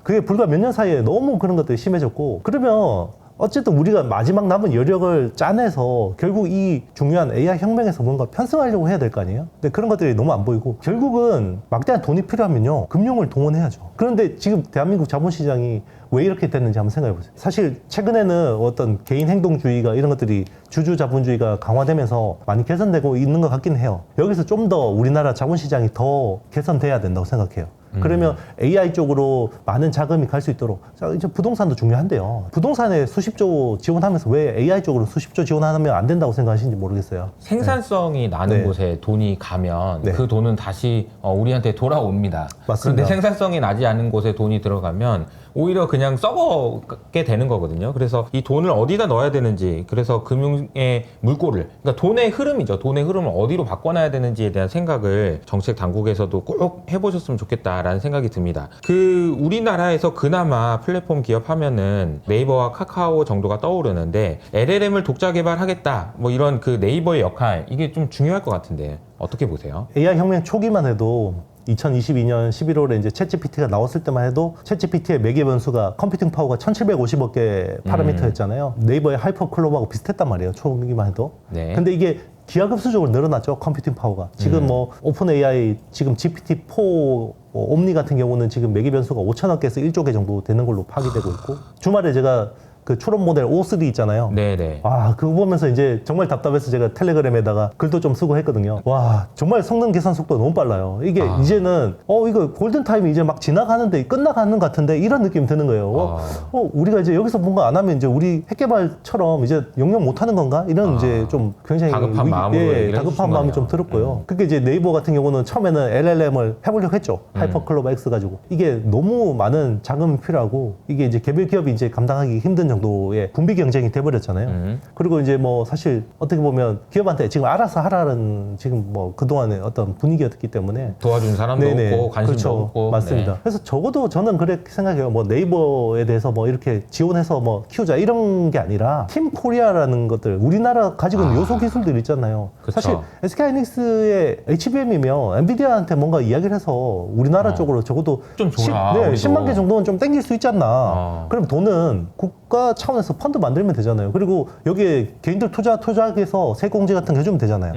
그게 불과 몇 년 사이에 너무 그런 것들이 심해졌고 그러면 어쨌든 우리가 마지막 남은 여력을 짜내서 결국 이 중요한 AI 혁명에서 뭔가 편승하려고 해야 될 거 아니에요? 근데 그런 것들이 너무 안 보이고 결국은 막대한 돈이 필요하면요 금융을 동원해야죠. 그런데 지금 대한민국 자본시장이 왜 이렇게 됐는지 한번 생각해 보세요. 사실 최근에는 어떤 개인 행동주의가 이런 것들이 주주 자본주의가 강화되면서 많이 개선되고 있는 것 같긴 해요. 여기서 좀 더 우리나라 자본시장이 더 개선돼야 된다고 생각해요. 그러면 AI 쪽으로 많은 자금이 갈 수 있도록 자, 이제 부동산도 중요한데요. 부동산에 수십조 지원하면서 왜 AI 쪽으로 수십조 지원하면 안 된다고 생각하시는지 모르겠어요. 생산성이 나는 네. 곳에 돈이 가면 네. 그 돈은 다시 우리한테 돌아옵니다. 맞습니다. 그런데 생산성이 나지 않은 곳에 돈이 들어가면 오히려 그냥 썩어게 되는 거거든요. 그래서 이 돈을 어디다 넣어야 되는지, 그래서 금융의 물꼬를, 그러니까 돈의 흐름이죠. 돈의 흐름을 어디로 바꿔놔야 되는지에 대한 생각을 정책 당국에서도 꼭 해보셨으면 좋겠다라는 생각이 듭니다. 우리나라에서 그나마 플랫폼 기업 하면은 네이버와 카카오 정도가 떠오르는데 LLM을 독자 개발하겠다, 뭐 이런 그 네이버의 역할, 이게 좀 중요할 것 같은데 어떻게 보세요? AI 혁명 초기만 해도 2022년 11월에 이제 챗GPT가 나왔을 때만 해도 챗GPT의 매개 변수가 컴퓨팅 파워가 1750억 개 파라미터였잖아요. 네이버의 하이퍼클롭하고 비슷했단 말이에요. 초기만 해도. 네. 근데 이게 기하급수적으로 늘어났죠. 컴퓨팅 파워가. 지금 뭐 오픈 AI 지금 GPT-4 옴니 같은 경우는 지금 매개 변수가 5천억 개에서 1조 개 정도 되는 걸로 파기되고 있고 주말에 제가 그 추론 모델 O3 있잖아요. 네네. 와, 그거 보면서 이제 정말 답답해서 제가 텔레그램에다가 글도 좀 쓰고 했거든요. 와, 정말 성능 계산 속도가 너무 빨라요. 이게 이제는, 이거 골든타임이 이제 막 지나가는데, 끝나가는 것 같은데, 이런 느낌이 드는 거예요. 우리가 이제 여기서 뭔가 안 하면 이제 우리 핵개발처럼 이제 영영 못 하는 건가? 이런 이제 좀 굉장히 다급한 마음으로 얘기를 다급한 해주신 마음이 거네요. 좀 들었고요. 그게 이제 네이버 같은 경우는 처음에는 LLM을 해보려고 했죠. 하이퍼클로버 X 가지고. 이게 너무 많은 자금이 필요하고, 이게 이제 개별 기업이 이제 감당하기 힘든 정도의 군비 경쟁이 돼버렸잖아요. 그리고 이제 뭐 사실 어떻게 보면 기업한테 지금 알아서 하라는 지금 뭐 그동안의 어떤 분위기였기 때문에 도와준 사람도 네네. 없고 관심도 그렇죠. 없고. 맞습니다. 네. 그래서 적어도 저는 그렇게 생각해요. 뭐 네이버에 대해서 뭐 이렇게 지원해서 뭐 키우자 이런 게 아니라 팀 코리아라는 것들 우리나라 가지고 있는 요소 기술들 있잖아요. 그쵸. 사실 SK하이닉스의 HBM이면 엔비디아한테 뭔가 이야기를 해서 우리나라 쪽으로 적어도 좀 줘라, 네, 우리도. 10만 개 정도는 좀 땡길 수 있지 않나. 그럼 돈은 국가 차원에서 펀드 만들면 되잖아요. 그리고 여기에 개인들 투자하기 위해서 세공제 같은 거 해주면 되잖아요.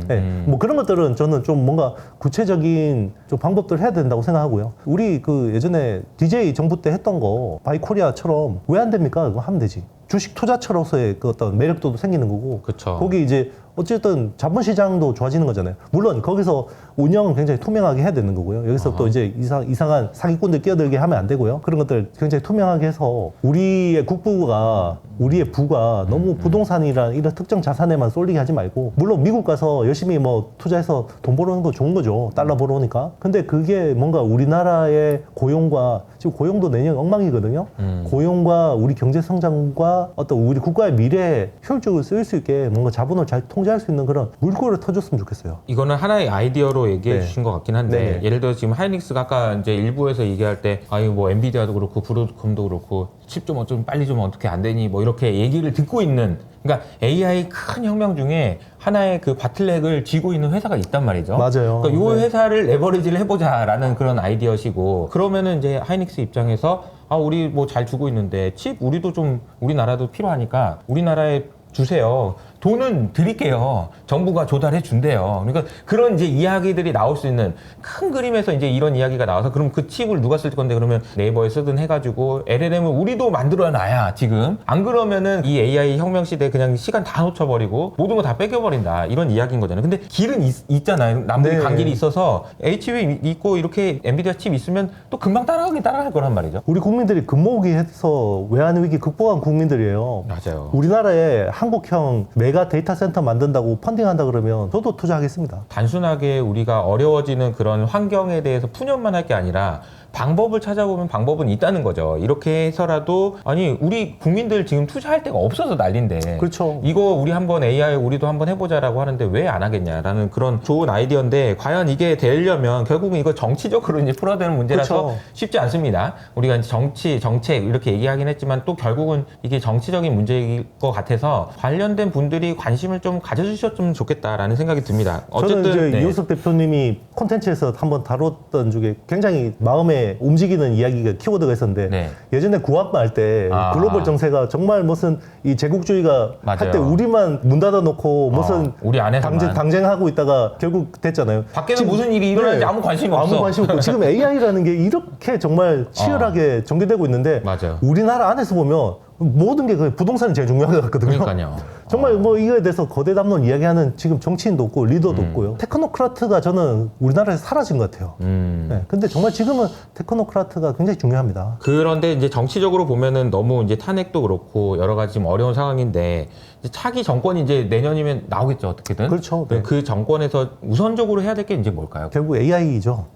네, 뭐 그런 것들은 저는 좀 뭔가 구체적인 좀 방법들을 해야 된다고 생각하고요. 우리 그 예전에 DJ 정부 때 했던 거 바이코리아처럼 왜 안 됩니까? 그거 하면 되지. 주식 투자처로서의 그 어떤 매력도도 생기는 거고. 그쵸. 거기 이제 어쨌든 자본시장도 좋아지는 거잖아요. 물론 거기서 운영은 굉장히 투명하게 해야 되는 거고요. 여기서 또 이제 이상한 사기꾼들 끼어들게 하면 안 되고요. 그런 것들 굉장히 투명하게 해서 우리의 국부가 우리의 부가 너무 부동산이란 이런 특정 자산에만 쏠리게 하지 말고 물론 미국 가서 열심히 뭐 투자해서 돈 벌어오는 거 좋은 거죠. 달러 벌어오니까. 근데 그게 뭔가 우리나라의 고용과 지금 고용도 내년 엉망이거든요. 고용과 우리 경제 성장과 어떤 우리 국가의 미래에 효율적으로 쓰일 수 있게 뭔가 자본을 잘 통제할 수 있는 그런 물꼬를 터줬으면 좋겠어요. 이거는 하나의 아이디어로 얘기해 네. 주신 것 같긴 한데 네네. 예를 들어 지금 하이닉스가 아까 이제 일부에서 얘기할 때 뭐 엔비디아도 그렇고 브로드컴도 그렇고 칩 좀 어쩜 빨리 좀 어떻게 안 되니 뭐 이렇게 얘기를 듣고 있는 그러니까 AI 큰 혁명 중에 하나의 그 바틀렉을 쥐고 있는 회사가 있단 말이죠. 맞아요. 그러니까 이 네. 회사를 레버리지를 해보자라는 그런 아이디어시고 그러면은 이제 하이닉스 입장에서 우리 뭐 잘 주고 있는데 칩 우리도 좀 우리나라도 필요하니까 우리나라에 주세요. 돈은 드릴게요. 정부가 조달해 준대요. 그러니까 그런 이제 이야기들이 나올 수 있는 큰 그림에서 이제 이런 이야기가 나와서 그럼 그 칩을 누가 쓸 건데 그러면 네이버에 쓰든 해가지고 LLM을 우리도 만들어놔야 지금 안 그러면은 이 AI 혁명 시대에 그냥 시간 다 놓쳐버리고 모든 거 다 뺏겨버린다 이런 이야기인 거잖아요. 근데 길은 있잖아요. 남들이 네. 간 길이 있어서 HV 있고 이렇게 엔비디아 칩 있으면 또 금방 따라갈 거란 말이죠. 우리 국민들이 금모으기 해서 외환 위기 극복한 국민들이에요. 맞아요. 우리나라에 한국형 메가 데이터 센터 만든다고 펀딩한다 그러면 저도 투자하겠습니다. 단순하게 우리가 어려워지는 그런 환경에 대해서 푸념만 할 게 아니라 방법을 찾아보면 방법은 있다는 거죠. 이렇게 해서라도 아니 우리 국민들 지금 투자할 데가 없어서 난린데 그렇죠. 이거 우리 한번 AI 우리도 한번 해보자라고 하는데 왜 안 하겠냐라는 그런 좋은 아이디어인데 과연 이게 되려면 결국은 이거 정치적으로 이제 풀어야 되는 문제라서 그렇죠. 쉽지 않습니다. 우리가 이제 정치, 정책 이렇게 얘기하긴 했지만 또 결국은 이게 정치적인 문제일 것 같아서 관련된 분들이 관심을 좀 가져주셨으면 좋겠다라는 생각이 듭니다. 어쨌든 저는 이제 네. 이호석 대표님이 콘텐츠에서 한번 다뤘던 중에 굉장히 마음에 움직이는 이야기가 키워드가 있었는데 네. 예전에 구합만 할 때 글로벌 정세가 정말 무슨 이 제국주의가 할 때 맞아요. 우리만 문 닫아놓고 무슨 우리 안에서만 당쟁하고 있다가 결국 됐잖아요. 밖에는 지금- 무슨 일이 일어나는지 아무 관심이 없어. 아무 관심 없고 지금 AI라는 게 이렇게 정말 치열하게 전개되고 있는데 맞아요. 우리나라 안에서 보면 모든 게 그 부동산이 제일 중요한 것 같거든요. 그러니까요. 정말 뭐 이거에 대해서 거대 담론 이야기하는 지금 정치인도 없고 리더도 없고요. 테크노크라트가 저는 우리나라에서 사라진 것 같아요. 네, 근데 정말 지금은 테크노크라트가 굉장히 중요합니다. 그런데 이제 정치적으로 보면은 너무 이제 탄핵도 그렇고 여러 가지 지금 어려운 상황인데 이제 차기 정권이 이제 내년이면 나오겠죠 어떻게든. 그렇죠. 네. 그 정권에서 우선적으로 해야 될 게 이제 뭘까요? 결국 AI죠.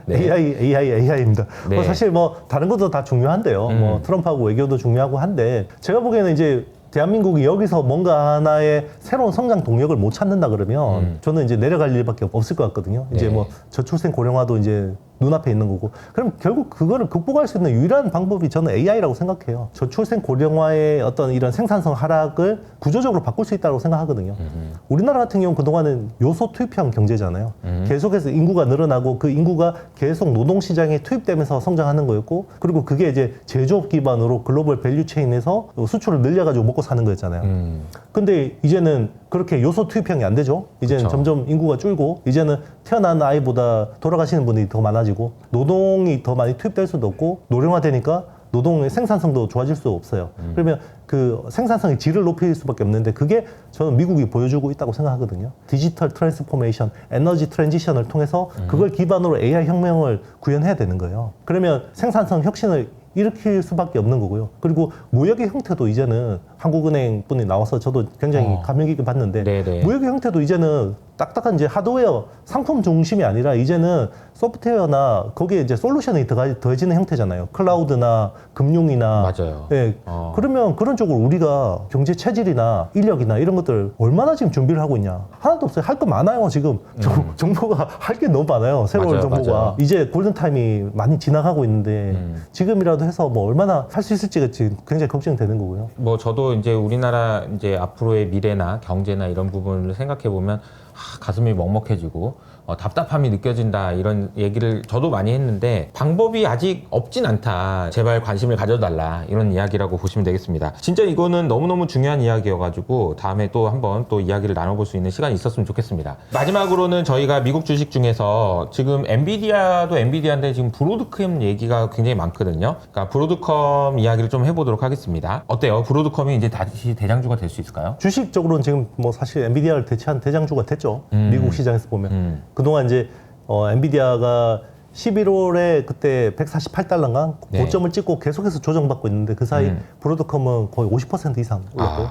네. AI입니다. 네. 뭐 사실 뭐 다른 것도 다 중요한데요. 뭐 트럼프하고 외교도 중요하고 한데 제가 보기에는 이제 대한민국이 여기서 뭔가 하나의 새로운 성장 동력을 못 찾는다 그러면 저는 이제 내려갈 일밖에 없을 것 같거든요. 이제 네. 뭐 저출생 고령화도 이제 눈앞에 있는 거고. 그럼 결국 그거를 극복할 수 있는 유일한 방법이 저는 AI라고 생각해요. 저출생 고령화의 어떤 이런 생산성 하락을 구조적으로 바꿀 수 있다고 생각하거든요. 우리나라 같은 경우는 그동안은 요소 투입형 경제잖아요. 계속해서 인구가 늘어나고 그 인구가 계속 노동시장에 투입되면서 성장하는 거였고, 그리고 그게 이제 제조업 기반으로 글로벌 밸류체인에서 수출을 늘려가지고 먹고 사는 거였잖아요. 근데 이제는 그렇게 요소 투입형이 안 되죠. 이제는 그쵸. 점점 인구가 줄고, 이제는 태어난 아이보다 돌아가시는 분이 더 많아지고, 노동이 더 많이 투입될 수도 없고, 노령화되니까 노동의 생산성도 좋아질 수 없어요. 그러면 그 생산성의 질을 높일 수밖에 없는데, 그게 저는 미국이 보여주고 있다고 생각하거든요. 디지털 트랜스포메이션, 에너지 트랜지션을 통해서 그걸 기반으로 AI 혁명을 구현해야 되는 거예요. 그러면 생산성 혁신을 일으킬 수밖에 없는 거고요. 그리고 무역의 형태도 이제는 한국은행 분이 나와서 저도 굉장히 감명 깊게 봤는데, 네네. 무역의 형태도 이제는 딱딱한 이제 하드웨어 상품 중심이 아니라 이제는 소프트웨어나 거기에 이제 솔루션이 더해지는 형태잖아요. 클라우드나 금융이나. 맞아요. 예. 그러면 그런 쪽으로 우리가 경제 체질이나 인력이나 이런 것들 얼마나 지금 준비를 하고 있냐. 하나도 없어요. 할 거 많아요, 지금. 정부가 할 게 너무 많아요. 새로운 맞아요, 정부가. 맞아요. 이제 골든타임이 많이 지나가고 있는데 지금이라도 해서 뭐 얼마나 할 수 있을지가 지금 굉장히 걱정되는 거고요. 뭐 저도 이제 우리나라 이제 앞으로의 미래나 경제나 이런 부분을 생각해 보면 가슴이 먹먹해지고 답답함이 느껴진다 이런 얘기를 저도 많이 했는데 방법이 아직 없진 않다. 제발 관심을 가져달라 이런 이야기라고 보시면 되겠습니다. 진짜 이거는 너무너무 중요한 이야기여가지고 다음에 또 한번 또 이야기를 나눠볼 수 있는 시간이 있었으면 좋겠습니다. 마지막으로는 저희가 미국 주식 중에서 지금 엔비디아도 엔비디아인데 지금 브로드컴 얘기가 굉장히 많거든요. 그러니까 브로드컴 이야기를 좀 해보도록 하겠습니다. 어때요? 브로드컴이 이제 다시 대장주가 될 수 있을까요? 주식적으로는 지금 뭐 사실 엔비디아를 대체한 대장주가 됐죠. 미국 시장에서 보면. 그동안 이제 엔비디아가 11월에 그때 148달러인가 네. 고점을 찍고 계속해서 조정받고 있는데 그 사이 브로드컴은 거의 50% 이상 올랐고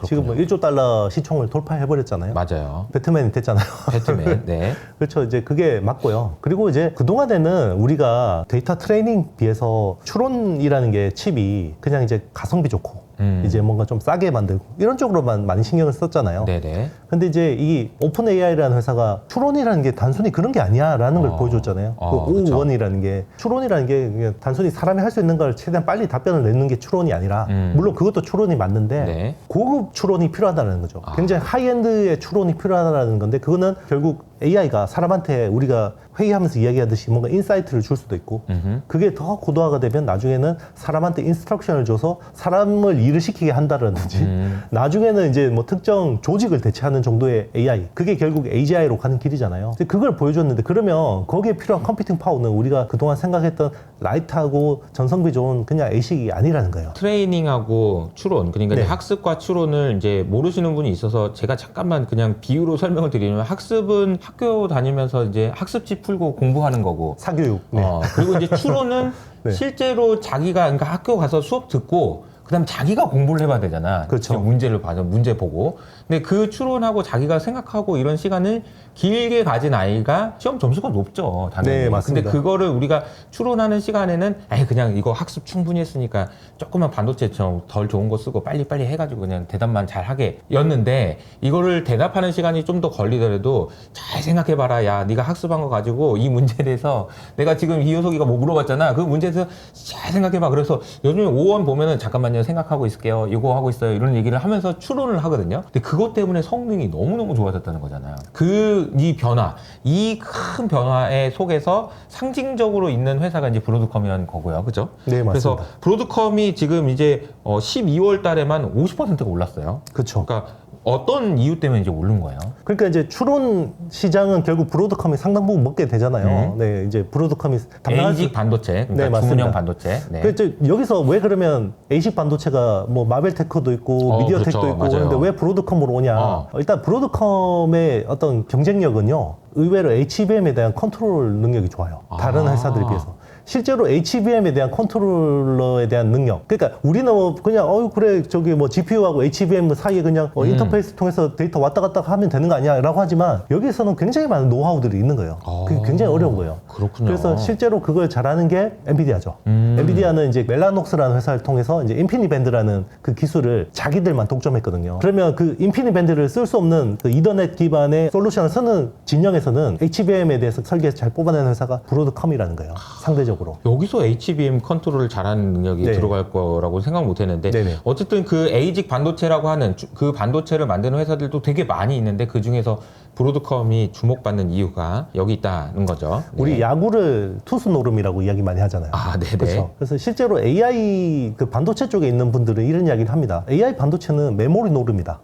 지금 뭐 1조 달러 시총을 돌파해버렸잖아요. 맞아요. 배트맨이 됐잖아요. 배트맨. 네. 그렇죠. 이제 그게 맞고요. 그리고 이제 그동안에는 우리가 데이터 트레이닝 비해서 추론이라는 게 칩이 그냥 이제 가성비 좋고 이제 뭔가 좀 싸게 만들고 이런 쪽으로만 많이 신경을 썼잖아요. 네네. 근데 이제 이 오픈 AI라는 회사가 추론이라는 게 단순히 그런 게 아니야라는 걸 보여줬잖아요. 그 그쵸. O1이라는 게 추론이라는 게 그냥 단순히 사람이 할 수 있는 걸 최대한 빨리 답변을 내는 게 추론이 아니라 물론 그것도 추론이 맞는데 네. 고급 추론이 필요하다는 거죠. 굉장히 하이엔드의 추론이 필요하다는 건데 그거는 결국 AI가 사람한테 우리가 회의하면서 이야기하듯이 뭔가 인사이트를 줄 수도 있고 그게 더 고도화가 되면 나중에는 사람한테 인스트럭션을 줘서 사람을 일을 시키게 한다라든지 나중에는 이제 뭐 특정 조직을 대체하는 정도의 AI 그게 결국 AGI로 가는 길이잖아요. 근데 그걸 보여줬는데 그러면 거기에 필요한 컴퓨팅 파워는 우리가 그동안 생각했던 라이트하고 전성비 좋은 그냥 ASIC이 아니라는 거예요. 트레이닝하고 추론, 그러니까 네. 이제 학습과 추론을 이제 모르시는 분이 있어서 제가 잠깐만 그냥 비유로 설명을 드리면 학습은 학교 다니면서 이제 학습지 풀고 공부하는 거고 사교육. 네. 그리고 이제 추론은 네. 실제로 자기가 그러니까 학교 가서 수업 듣고 그다음 자기가 공부를 해봐야 되잖아. 그렇죠. 문제를 봐서 문제 보고. 근데 그 추론하고 자기가 생각하고 이런 시간을 길게 가진 아이가 시험 점수가 높죠. 당연히. 네, 맞습니다. 근데 그거를 우리가 추론하는 시간에는 에이 그냥 이거 학습 충분히 했으니까 조금만 반도체처럼 덜 좋은 거 쓰고 빨리빨리 해가지고 그냥 대답만 잘 하게 였는데 이거를 대답하는 시간이 좀 더 걸리더라도 잘 생각해봐라. 야, 네가 학습한 거 가지고 이 문제에 대해서 내가 지금 이효석이가 뭐 물어봤잖아. 그 문제에 대해서 잘 생각해봐. 그래서 요즘에 5원 보면은 잠깐만요. 생각하고 있을게요. 이거 하고 있어요. 이런 얘기를 하면서 추론을 하거든요. 근데 그것 때문에 성능이 너무너무 좋아졌다는 거잖아요. 이 변화, 이 큰 변화의 속에서 상징적으로 있는 회사가 이제 브로드컴이라는 거고요. 그죠? 네, 맞습니다. 그래서 브로드컴이 지금 이제 12월 달에만 50%가 올랐어요. 그렇죠. 그러니까 어떤 이유 때문에 이제 오른 거예요? 그러니까 이제 추론 시장은 결국 브로드컴이 상당 부분 먹게 되잖아요. 네, 이제 브로드컴이 ASIC 반도체, 그러니까 네, 맞습니다. 주문형 반도체. 네. 그래서 여기서 왜 그러면 ASIC 반도체가 뭐 마벨테크도 있고 미디어텍도 그렇죠. 있고 맞아요. 그런데 왜 브로드컴으로 오냐? 일단 브로드컴의 어떤 경쟁력은요. 의외로 HBM에 대한 컨트롤 능력이 좋아요. 다른 회사들에 비해서. 실제로 HBM에 대한 컨트롤러에 대한 능력. 그러니까 우리는 뭐 그냥 그래 저기 뭐 GPU하고 HBM 사이에 그냥 인터페이스 통해서 데이터 왔다 갔다 하면 되는 거 아니야라고 하지만 여기서는 굉장히 많은 노하우들이 있는 거예요. 그게 굉장히 어려운 거예요. 그렇군요. 그래서 실제로 그걸 잘하는 게 엔비디아죠. 엔비디아는 이제 멜라녹스라는 회사를 통해서 이제 인피니밴드라는 그 기술을 자기들만 독점했거든요. 그러면 그 인피니밴드를 쓸 수 없는 그 이더넷 기반의 솔루션을 쓰는 진영에서는 HBM에 대해서 설계해서 잘 뽑아내는 회사가 브로드컴이라는 거예요. 상대적으로. 여기서 HBM 컨트롤을 잘하는 능력이 네. 들어갈 거라고 생각 못 했는데 네네. 어쨌든 그 ASIC 반도체라고 하는 그 반도체를 만드는 회사들도 되게 많이 있는데 그 중에서 브로드컴이 주목받는 이유가 여기 있다는 거죠. 네. 우리 야구를 투수 노름이라고 이야기 많이 하잖아요. 아, 네네. 그렇죠. 그래서 실제로 AI 그 반도체 쪽에 있는 분들은 이런 이야기를 합니다. AI 반도체는 메모리 노름이다.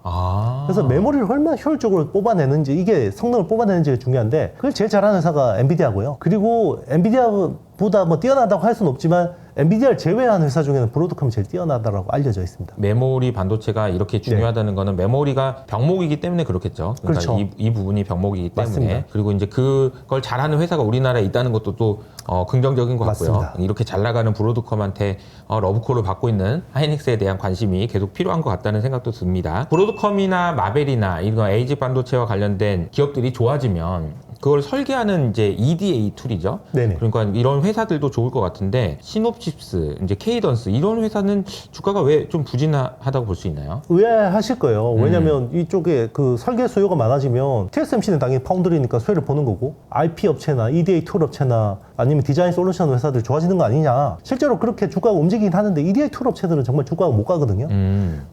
그래서 메모리를 얼마나 효율적으로 뽑아내는지 이게 성능을 뽑아내는지가 중요한데 그걸 제일 잘하는 회사가 엔비디아고요. 그리고 엔비디아보다 뭐 뛰어나다고 할 수는 없지만 엔비디아를 제외한 회사 중에는 브로드컴이 제일 뛰어나다라고 알려져 있습니다. 메모리 반도체가 이렇게 중요하다는 거는 메모리가 병목이기 때문에 그렇겠죠. 그러니까 그렇죠. 이 부분이 병목이기 때문에. 맞습니다. 그리고 이제 그걸 잘하는 회사가 우리나라에 있다는 것도 또 긍정적인 것 같고요. 맞습니다. 이렇게 잘 나가는 브로드컴한테 러브콜을 받고 있는 하이닉스에 대한 관심이 계속 필요한 것 같다는 생각도 듭니다. 브로드컴이나 마벨이나 이런 ASIC 반도체와 관련된 기업들이 좋아지면 그걸 설계하는 이제 EDA 툴이죠. 네네. 그러니까 이런 회사들도 좋을 것 같은데 시놉시스, 이제 케이던스 이런 회사는 주가가 왜 좀 부진하다고 볼 수 있나요? 의아하실 거예요. 왜냐면 이쪽에 그 설계 수요가 많아지면 TSMC는 당연히 파운드리니까 수혜를 보는 거고 IP 업체나 EDA 툴 업체나 아니면 디자인 솔루션 회사들 좋아지는 거 아니냐. 실제로 그렇게 주가가 움직이긴 하는데 EDA 툴 업체들은 정말 주가가 못 가거든요.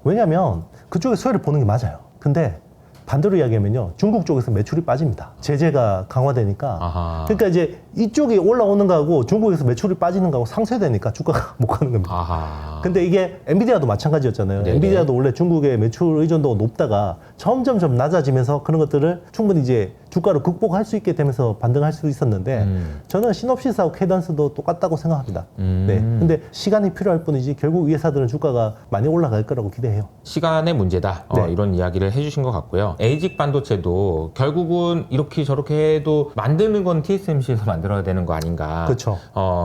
왜냐면 그쪽에 수혜를 보는 게 맞아요. 근데 반대로 이야기하면요. 중국 쪽에서 매출이 빠집니다. 제재가 강화되니까. 아하. 그러니까 이제 이쪽이 올라오는 거하고 중국에서 매출이 빠지는 거하고 상쇄되니까 주가가 못 가는 겁니다. 아하. 근데 이게 엔비디아도 마찬가지였잖아요. 네네. 엔비디아도 원래 중국의 매출 의존도가 높다가 점점 좀 낮아지면서 그런 것들을 충분히 이제 주가로 극복할 수 있게 되면서 반등할 수 있었는데 저는 시놉시스하고 케이던스도 똑같다고 생각합니다. 네. 근데 시간이 필요할 뿐이지 결국 이 회사들은 주가가 많이 올라갈 거라고 기대해요. 시간의 문제다. 네. 이런 이야기를 해주신 것 같고요. ASIC 반도체도 결국은 이렇게 저렇게 해도 만드는 건 TSMC에서 만들어야 되는 거 아닌가. 그렇죠.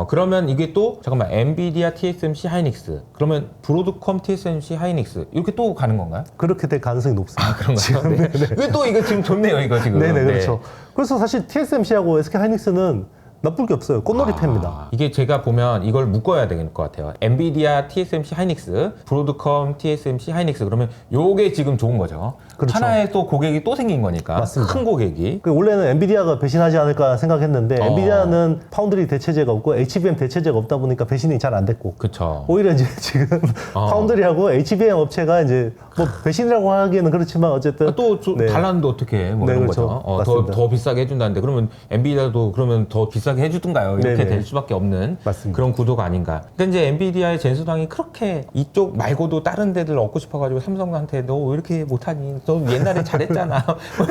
그러면 이게 또 잠깐만 엔비디아 TSMC 하이닉스 그러면 브로드컴 TSMC 하이닉스 이렇게 또 가는 건가요? 그렇게 될 가능성이 높습니다. 그런가요? 네. 이게 또 이거 지금 좋네요. 이거 지금. 네네, 그렇죠. 그래서 사실 TSMC하고 SK 하이닉스는 나쁠 게 없어요. 꽃놀이패입니다. 이게 제가 보면 이걸 묶어야 될 것 같아요. 엔비디아, TSMC, 하이닉스, 브로드컴, TSMC, 하이닉스 그러면 요게 지금 좋은 거죠. 그렇죠. 하나의 또 고객이 또 생긴 거니까. 맞습니다. 큰 고객이. 원래는 엔비디아가 배신하지 않을까 생각했는데 엔비디아는 파운드리 대체제가 없고 HBM 대체제가 없다 보니까 배신이 잘 안 됐고 그쵸. 오히려 이제 지금 파운드리하고 HBM 업체가 이제 뭐 배신이라고 하기에는 그렇지만 어쨌든 또 네. 달라는데 어떻게 뭐 네, 이런 그렇죠. 거죠. 맞습니다. 더 비싸게 해준다는데 그러면 엔비디아도 그러면 더 비싸게 해주든가요? 이렇게 네네. 될 수밖에 없는 맞습니다. 그런 구도가 아닌가. 근데 이제 엔비디아의 젠수당이 그렇게 이쪽 말고도 다른 데들 얻고 싶어가지고 삼성한테 너 왜 이렇게 못하니? 너 옛날에 잘했잖아.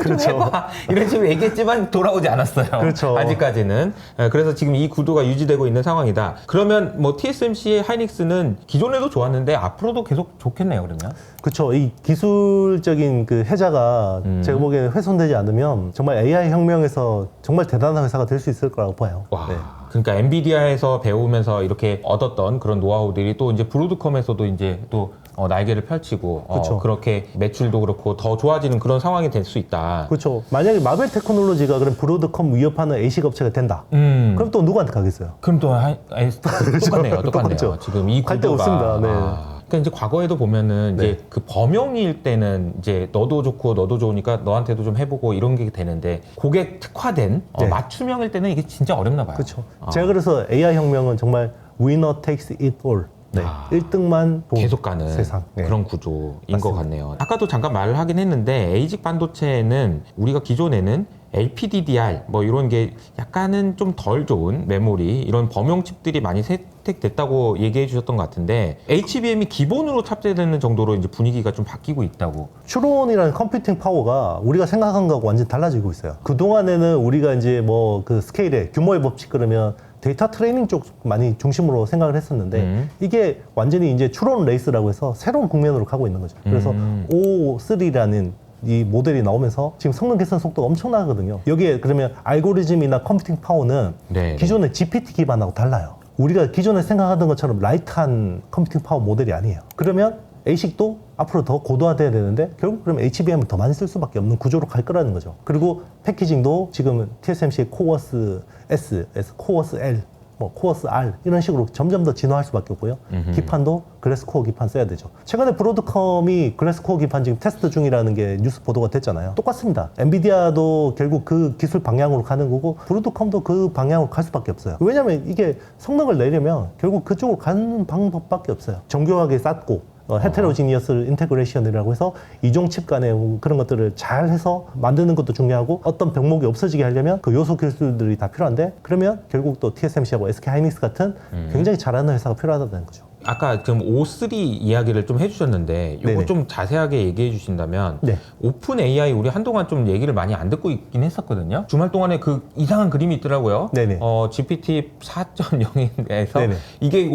좀 해봐. 이런 식으로 얘기했지만 돌아오지 않았어요. 그렇죠. 아직까지는. 그래서 지금 이 구도가 유지되고 있는 상황이다. 그러면 뭐 TSMC, 하이닉스는 기존에도 좋았는데 앞으로도 계속 좋겠네요. 그러면. 그렇죠. 이 기술적인 그 혜자가 제가 보기에는 훼손되지 않으면 정말 AI 혁명에서 정말 대단한 회사가 될 수 있을 거라고 봐요. 와. 네. 그러니까 엔비디아에서 배우면서 이렇게 얻었던 그런 노하우들이 또 이제 브로드컴에서도 이제 또 날개를 펼치고 그쵸. 그렇게 매출도 그렇고 더 좋아지는 그런 상황이 될 수 있다. 그렇죠. 만약에 마벨 테크놀로지가 그럼 브로드컴 위협하는 ASIC 업체가 된다. 그럼 또 누구한테 가겠어요? 또 똑같네요. 똑같네요. 똑같죠. 지금 이 갈데 구도가 없습니다. 네. 그러니까 이제 과거에도 보면은 네. 이제 그 범용일 때는 이제 너도 좋고 너도 좋으니까 너한테도 좀 해보고 이런 게 되는데 고객 특화된 네. 맞춤형일 때는 이게 진짜 어렵나 봐요. 그렇죠. 제가 그래서 AI 혁명은 정말 winner takes it all. 네. 1등만 계속 가는 세상. 네. 그런 구조인 맞습니다. 것 같네요. 아까도 잠깐 말을 하긴 했는데 에이직 반도체는 우리가 기존에는 LPDDR 뭐 이런 게 약간은 좀 덜 좋은 메모리 이런 범용 칩들이 많이 채택됐다고 얘기해 주셨던 것 같은데 HBM이 기본으로 탑재되는 정도로 이제 분위기가 좀 바뀌고 있다고. 추론이라는 컴퓨팅 파워가 우리가 생각한 거하고 완전 달라지고 있어요. 그동안에는 우리가 이제 뭐 그 스케일의 규모의 법칙 그러면 데이터 트레이닝 쪽 많이 중심으로 생각을 했었는데 이게 완전히 이제 추론 레이스라고 해서 새로운 국면으로 가고 있는 거죠. 그래서 O3라는 이 모델이 나오면서 지금 성능 개선 속도가 엄청나거든요. 여기에 그러면 알고리즘이나 컴퓨팅 파워는 네. 기존의 GPT 기반하고 달라요. 우리가 기존에 생각하던 것처럼 라이트한 컴퓨팅 파워 모델이 아니에요. 그러면 ASIC도 앞으로 더 고도화돼야 되는데 결국 그러면 HBM을 더 많이 쓸 수밖에 없는 구조로 갈 거라는 거죠. 그리고 패키징도 지금 TSMC의 코어스 S, 코어스 L, 뭐 코어스 R 이런 식으로 점점 더 진화할 수밖에 없고요. 기판도 글래스 코어 기판 써야 되죠. 최근에 브로드컴이 글래스 코어 기판 지금 테스트 중이라는 게 뉴스 보도가 됐잖아요. 똑같습니다. 엔비디아도 결국 그 기술 방향으로 가는 거고 브로드컴도 그 방향으로 갈 수밖에 없어요. 왜냐하면 이게 성능을 내려면 결국 그쪽으로 가는 방법밖에 없어요. 정교하게 쌓고 헤테로지니어스 인테그레이션이라고 해서 이종 칩 간의 그런 것들을 잘 해서 만드는 것도 중요하고 어떤 병목이 없어지게 하려면 그 요소 기술들이 다 필요한데 그러면 결국 또 TSMC하고 SK 하이닉스 같은 굉장히 잘하는 회사가 필요하다는 거죠. 아까 지금 O3 이야기를 좀 해주셨는데 이거 네네. 좀 자세하게 얘기해 주신다면 네. 오픈 AI 우리 한동안 좀 얘기를 많이 안 듣고 있긴 했었거든요. 주말 동안에 그 이상한 그림이 있더라고요. 네네. GPT 4.0에서 네네. 이게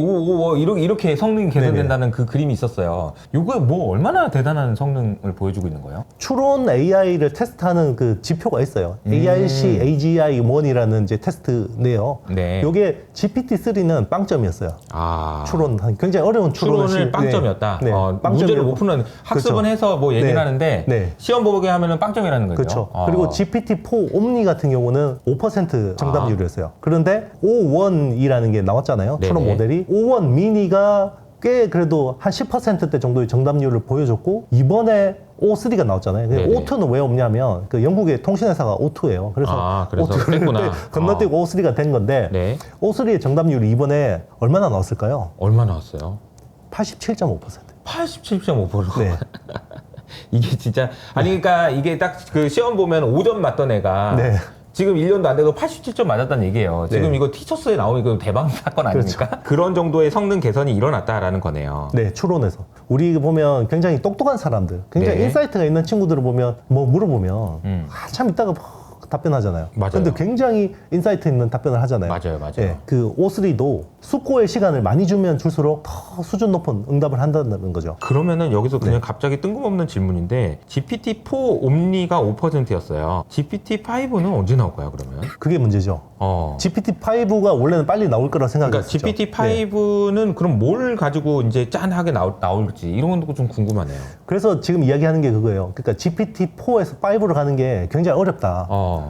이렇게 성능이 개선된다는 그 그림이 있었어요. 이거 뭐 얼마나 대단한 성능을 보여주고 있는 거예요? 추론 AI를 테스트하는 그 지표가 있어요. ARC AGI1이라는 이제 테스트인데요. 네. 요게 GPT-3는 빵점이었어요. 추론 굉장히 어려운 추론을 빵점이었다. 네. 문제를 못 푸는 학습은 그렇죠. 해서 뭐 얘기를 네. 하는데 네. 시험 보게 하면은 빵점이라는 거죠. 그렇죠. 그리고 GPT-4 옴니 같은 경우는 5% 정답률이었어요. 그런데 O1이라는 게 나왔잖아요. 네네. 추론 모델이. O1 미니가 꽤 그래도 한 10%대 정도의 정답률을 보여줬고 이번에 O3가 나왔잖아요. 네네. O2는 왜 없냐면 그 영국의 통신회사가 O2예요. 그래서 그래서 O2를 뺐구나. 건너뛰고 O3가 된 건데 네. O3의 정답률이 이번에 얼마나 나왔을까요? 얼마 나왔어요? 87.5%. 87.5%. 네. 이게 진짜 그러니까 이게 딱 그 시험 보면 5점 맞던 애가 네. 지금 1년도 안 되고 87점 맞았다는 얘기예요. 지금 네. 이거 티처스에 나오는 이거 대박 사건 아닙니까? 그런 정도의 성능 개선이 일어났다라는 거네요. 네, 추론에서. 우리 보면 굉장히 똑똑한 사람들, 굉장히 네. 인사이트가 있는 친구들을 보면 뭐 물어보면 한참 있다가 답변하잖아요. 맞아요. 근데 굉장히 인사이트 있는 답변을 하잖아요. 맞아요. 네, 그 O3도 숙고의 시간을 많이 주면 줄수록 더 수준 높은 응답을 한다는 거죠. 그러면은 여기서 네. 그냥 갑자기 뜬금없는 질문인데 GPT-4 옴니가 5%였어요. GPT-5는 언제 나올까요, 그러면? 그게 문제죠. GPT-5가 원래는 빨리 나올 거라고 그러니까 생각했었죠. 네. GPT-5는 그럼 뭘 가지고 이제 짠하게 나올지 이런 것도 좀 궁금하네요. 그래서 지금 이야기하는 게 그거예요. 그러니까 GPT-4에서 5로 가는 게 굉장히 어렵다.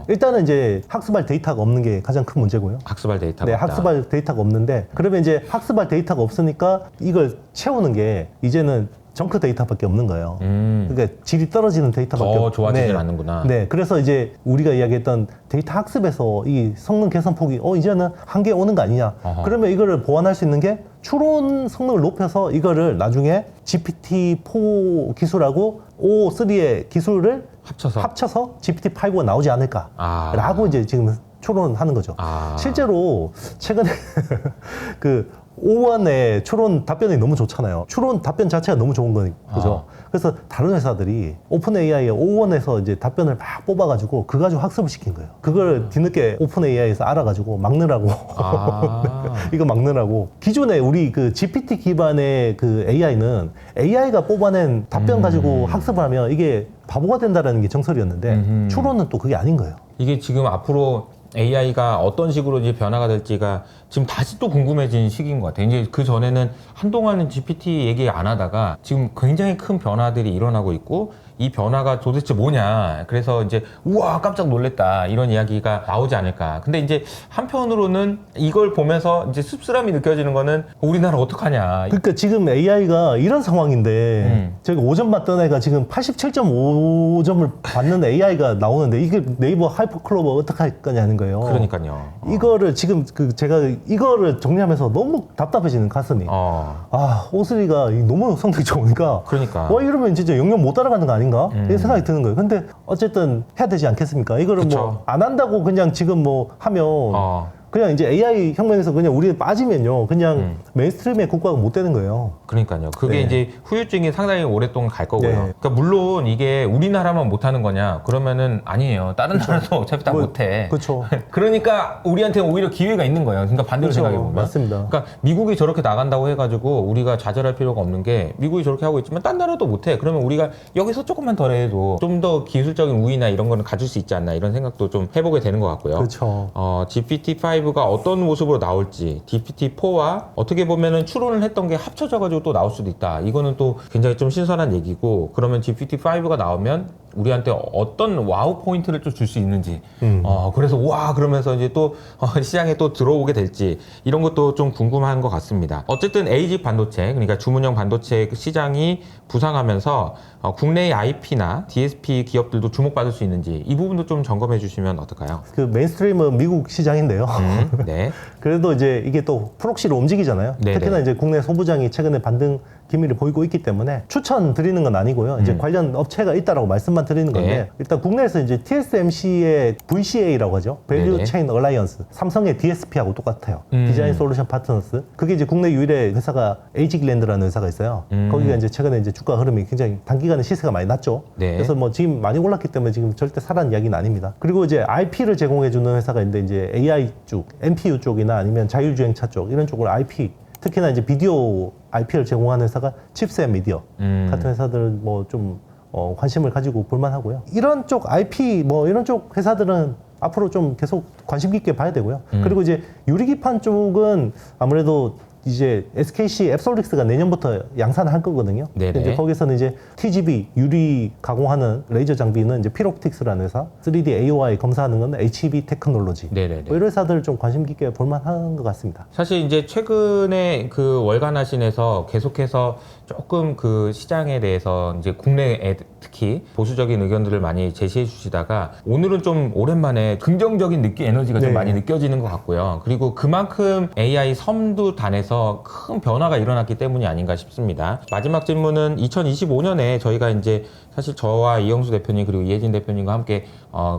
일단은 이제 학습할 데이터가 없는 게 가장 큰 문제고요. 학습할 데이터가 네, 없다. 학습할 데이터가 없는데 그러면 이제 학습할 데이터가 없으니까 이걸 채우는 게 이제는 정크 데이터밖에 없는 거예요. 그러니까 질이 떨어지는 데이터밖에 더 좋아지진 않는구나. 네, 그래서 이제 우리가 이야기했던 데이터 학습에서 이 성능 개선 폭이 이제는 한계 오는 거 아니냐. 어허. 그러면 이거를 보완할 수 있는 게 추론 성능을 높여서 이거를 나중에 GPT-4 기술하고 O3의 기술을 합쳐서 GPT-5가 나오지 않을까라고 이제 지금 추론하는 거죠. 실제로 최근에 그 O1의 추론 답변이 너무 좋잖아요. 추론 답변 자체가 너무 좋은 거죠. 그래서 다른 회사들이 오픈 AI의 O1에서 이제 답변을 막 뽑아가지고 그거 가지고 학습을 시킨 거예요. 그걸 뒤늦게 오픈 AI에서 알아가지고 막느라고 이거 막느라고 기존에 우리 그 GPT 기반의 그 AI는 AI가 뽑아낸 답변 가지고 학습을 하면 이게 바보가 된다라는 게 정설이었는데 추론은 또 그게 아닌 거예요. 이게 지금 앞으로 AI가 어떤 식으로 이제 변화가 될지가 지금 다시 또 궁금해진 시기인 것 같아요. 이제 그 전에는 한동안은 GPT 얘기 안 하다가 지금 굉장히 큰 변화들이 일어나고 있고 이 변화가 도대체 뭐냐. 그래서 이제 우와 깜짝 놀랬다 이런 이야기가 나오지 않을까. 근데 이제 한편으로는 이걸 보면서 이제 씁쓸함이 느껴지는 거는 우리나라 어떡하냐. 그러니까 지금 AI가 이런 상황인데 제가 5점 받던 애가 지금 87.5점을 받는 AI가 나오는데 이게 네이버 하이퍼클로버 어떡할 거냐는 거예요. 그러니까요. 이거를 지금 제가 이거를 정리하면서 너무 답답해지는 가슴이. O3가 너무 성능이 좋으니까. 그러니까. 이러면 진짜 영영 못 따라가는 거 아닌가? 이런 생각이 드는 거예요. 근데 어쨌든 해야 되지 않겠습니까? 이거를 뭐 안 한다고 그냥 지금 뭐 하면 그냥 이제 AI 혁명에서 그냥 우리 빠지면요. 그냥 메인스트림의 국가가 못 되는 거예요. 그러니까요. 그게 이제 후유증이 상당히 오랫동안 갈 거고요. 네. 그러니까 물론 이게 우리나라만 못하는 거냐? 그러면은 아니에요. 다른 나라도 어차피 다 못해. 그렇죠. 그러니까 우리한테는 오히려 기회가 있는 거예요. 그러니까 반대로 생각해보면. 맞습니다. 그러니까 미국이 저렇게 나간다고 해가지고 우리가 좌절할 필요가 없는 게 미국이 저렇게 하고 있지만 딴 나라도 못해. 그러면 우리가 여기서 조금만 더 해도 좀 더 기술적인 우위나 이런 거는 가질 수 있지 않나 이런 생각도 좀 해보게 되는 것 같고요. 그렇죠. GPT-5가 어떤 모습으로 나올지 GPT-4와 어떻게 보면은 추론을 했던 게 합쳐져가지고 또 나올 수도 있다. 이거는 또 굉장히 좀 신선한 얘기고 그러면 GPT-5가 나오면 우리한테 어떤 와우 포인트를 좀 줄 수 있는지 그래서 와 그러면서 이제 또 시장에 또 들어오게 될지 이런 것도 좀 궁금한 것 같습니다. 어쨌든 ASIC 반도체 그러니까 주문형 반도체 시장이 부상하면서 국내의 IP나 DSP 기업들도 주목받을 수 있는지 이 부분도 좀 점검해 주시면 어떨까요? 그 메인스트림은 미국 시장인데요. 네. 그래도 이제 이게 또 프록시로 움직이잖아요. 네네. 특히나 이제 국내 소부장이 최근에 반등 기미를 보이고 있기 때문에 추천 드리는 건 아니고요. 이제 관련 업체가 있다라고 말씀만 드리는 건데 네. 일단 국내에서 이제 TSMC의 VCA라고 하죠. Value 네네. Chain Alliance. 삼성의 DSP하고 똑같아요. 디자인 솔루션 파트너스. 그게 이제 국내 유일의 회사가 에이직랜드라는 회사가 있어요. 거기가 이제 최근에 이제 주가 흐름이 굉장히 단기간에 시세가 많이 났죠. 네. 그래서 뭐 지금 많이 올랐기 때문에 지금 절대 사라는 이야기는 아닙니다. 그리고 이제 IP를 제공해주는 회사가 있는데 이제 AI 쪽, NPU 쪽이나 아니면 자율주행차 쪽 이런 쪽으로 IP 특히나 이제 비디오 IP를 제공하는 회사가 칩셋 미디어 같은 회사들은 뭐 좀 관심을 가지고 볼만하고요. 이런 쪽 IP 뭐 이런 쪽 회사들은 앞으로 좀 계속 관심 깊게 봐야 되고요. 그리고 이제 유리기판 쪽은 아무래도 이제 SKC 앱솔릭스가 내년부터 양산을 할 거거든요. 네네. 이제 거기서는 이제 TGV 유리 가공하는 레이저 장비는 이제 피롭틱스라는 회사, 3D AOI 검사하는 건 HEV 테크놀로지. 네네네. 뭐 이런 회사들 좀 관심 깊게 볼만한 것 같습니다. 사실 이제 최근에 그 월간 하신에서 계속해서 조금 그 시장에 대해서 이제 국내에 특히 보수적인 의견들을 많이 제시해 주시다가 오늘은 좀 오랜만에 긍정적인 에너지가 좀 네. 많이 느껴지는 것 같고요. 그리고 그만큼 AI 섬두단에서 큰 변화가 일어났기 때문이 아닌가 싶습니다. 마지막 질문은 2025년에 저희가 이제 사실 저와 이영수 대표님 그리고 이혜진 대표님과 함께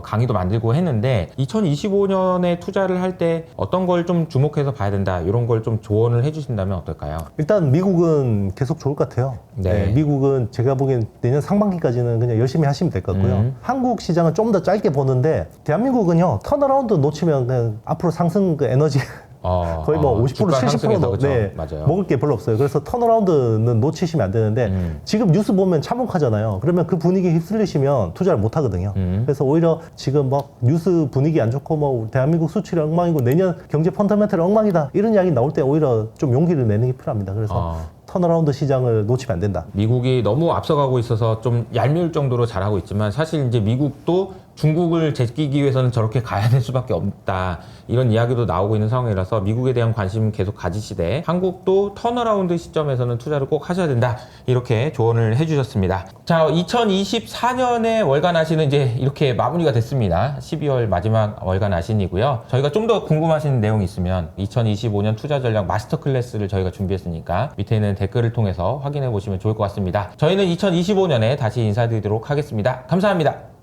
강의도 만들고 했는데 2025년에 투자를 할 때 어떤 걸 좀 주목해서 봐야 된다 이런 걸 좀 조언을 해주신다면 어떨까요? 일단 미국은 계속 좋을 것 같아요. 네. 미국은 제가 보기엔 내년 상반기까지는 그냥 열심히 하시면 될 것 같고요. 한국 시장은 좀 더 짧게 보는데 대한민국은요 턴어라운드 놓치면 그냥 앞으로 상승 그 에너지 거의 뭐 50% 주가 70%도 상승해서 그렇죠. 네, 맞아요. 먹을 게 별로 없어요. 그래서 턴어라운드는 놓치시면 안 되는데 지금 뉴스 보면 참혹하잖아요. 그러면 그 분위기에 휩쓸리시면 투자를 못 하거든요. 그래서 오히려 지금 막 뉴스 분위기 안 좋고 뭐 대한민국 수출이 엉망이고 내년 경제 펀더멘털 엉망이다 이런 이야기 나올 때 오히려 좀 용기를 내는 게 필요합니다. 그래서 턴어라운드 시장을 놓치면 안 된다. 미국이 너무 앞서가고 있어서 좀 얄미울 정도로 잘하고 있지만 사실 이제 미국도 중국을 제끼기 위해서는 저렇게 가야 될 수밖에 없다. 이런 이야기도 나오고 있는 상황이라서 미국에 대한 관심 계속 가지시되 한국도 턴어라운드 시점에서는 투자를 꼭 하셔야 된다. 이렇게 조언을 해주셨습니다. 자, 2024년에 월간 아시는 이제 이렇게 마무리가 됐습니다. 12월 마지막 월간 아신이고요. 저희가 좀 더 궁금하신 내용이 있으면 2025년 투자 전략 마스터 클래스를 저희가 준비했으니까 밑에 있는 댓글을 통해서 확인해 보시면 좋을 것 같습니다. 저희는 2025년에 다시 인사드리도록 하겠습니다. 감사합니다.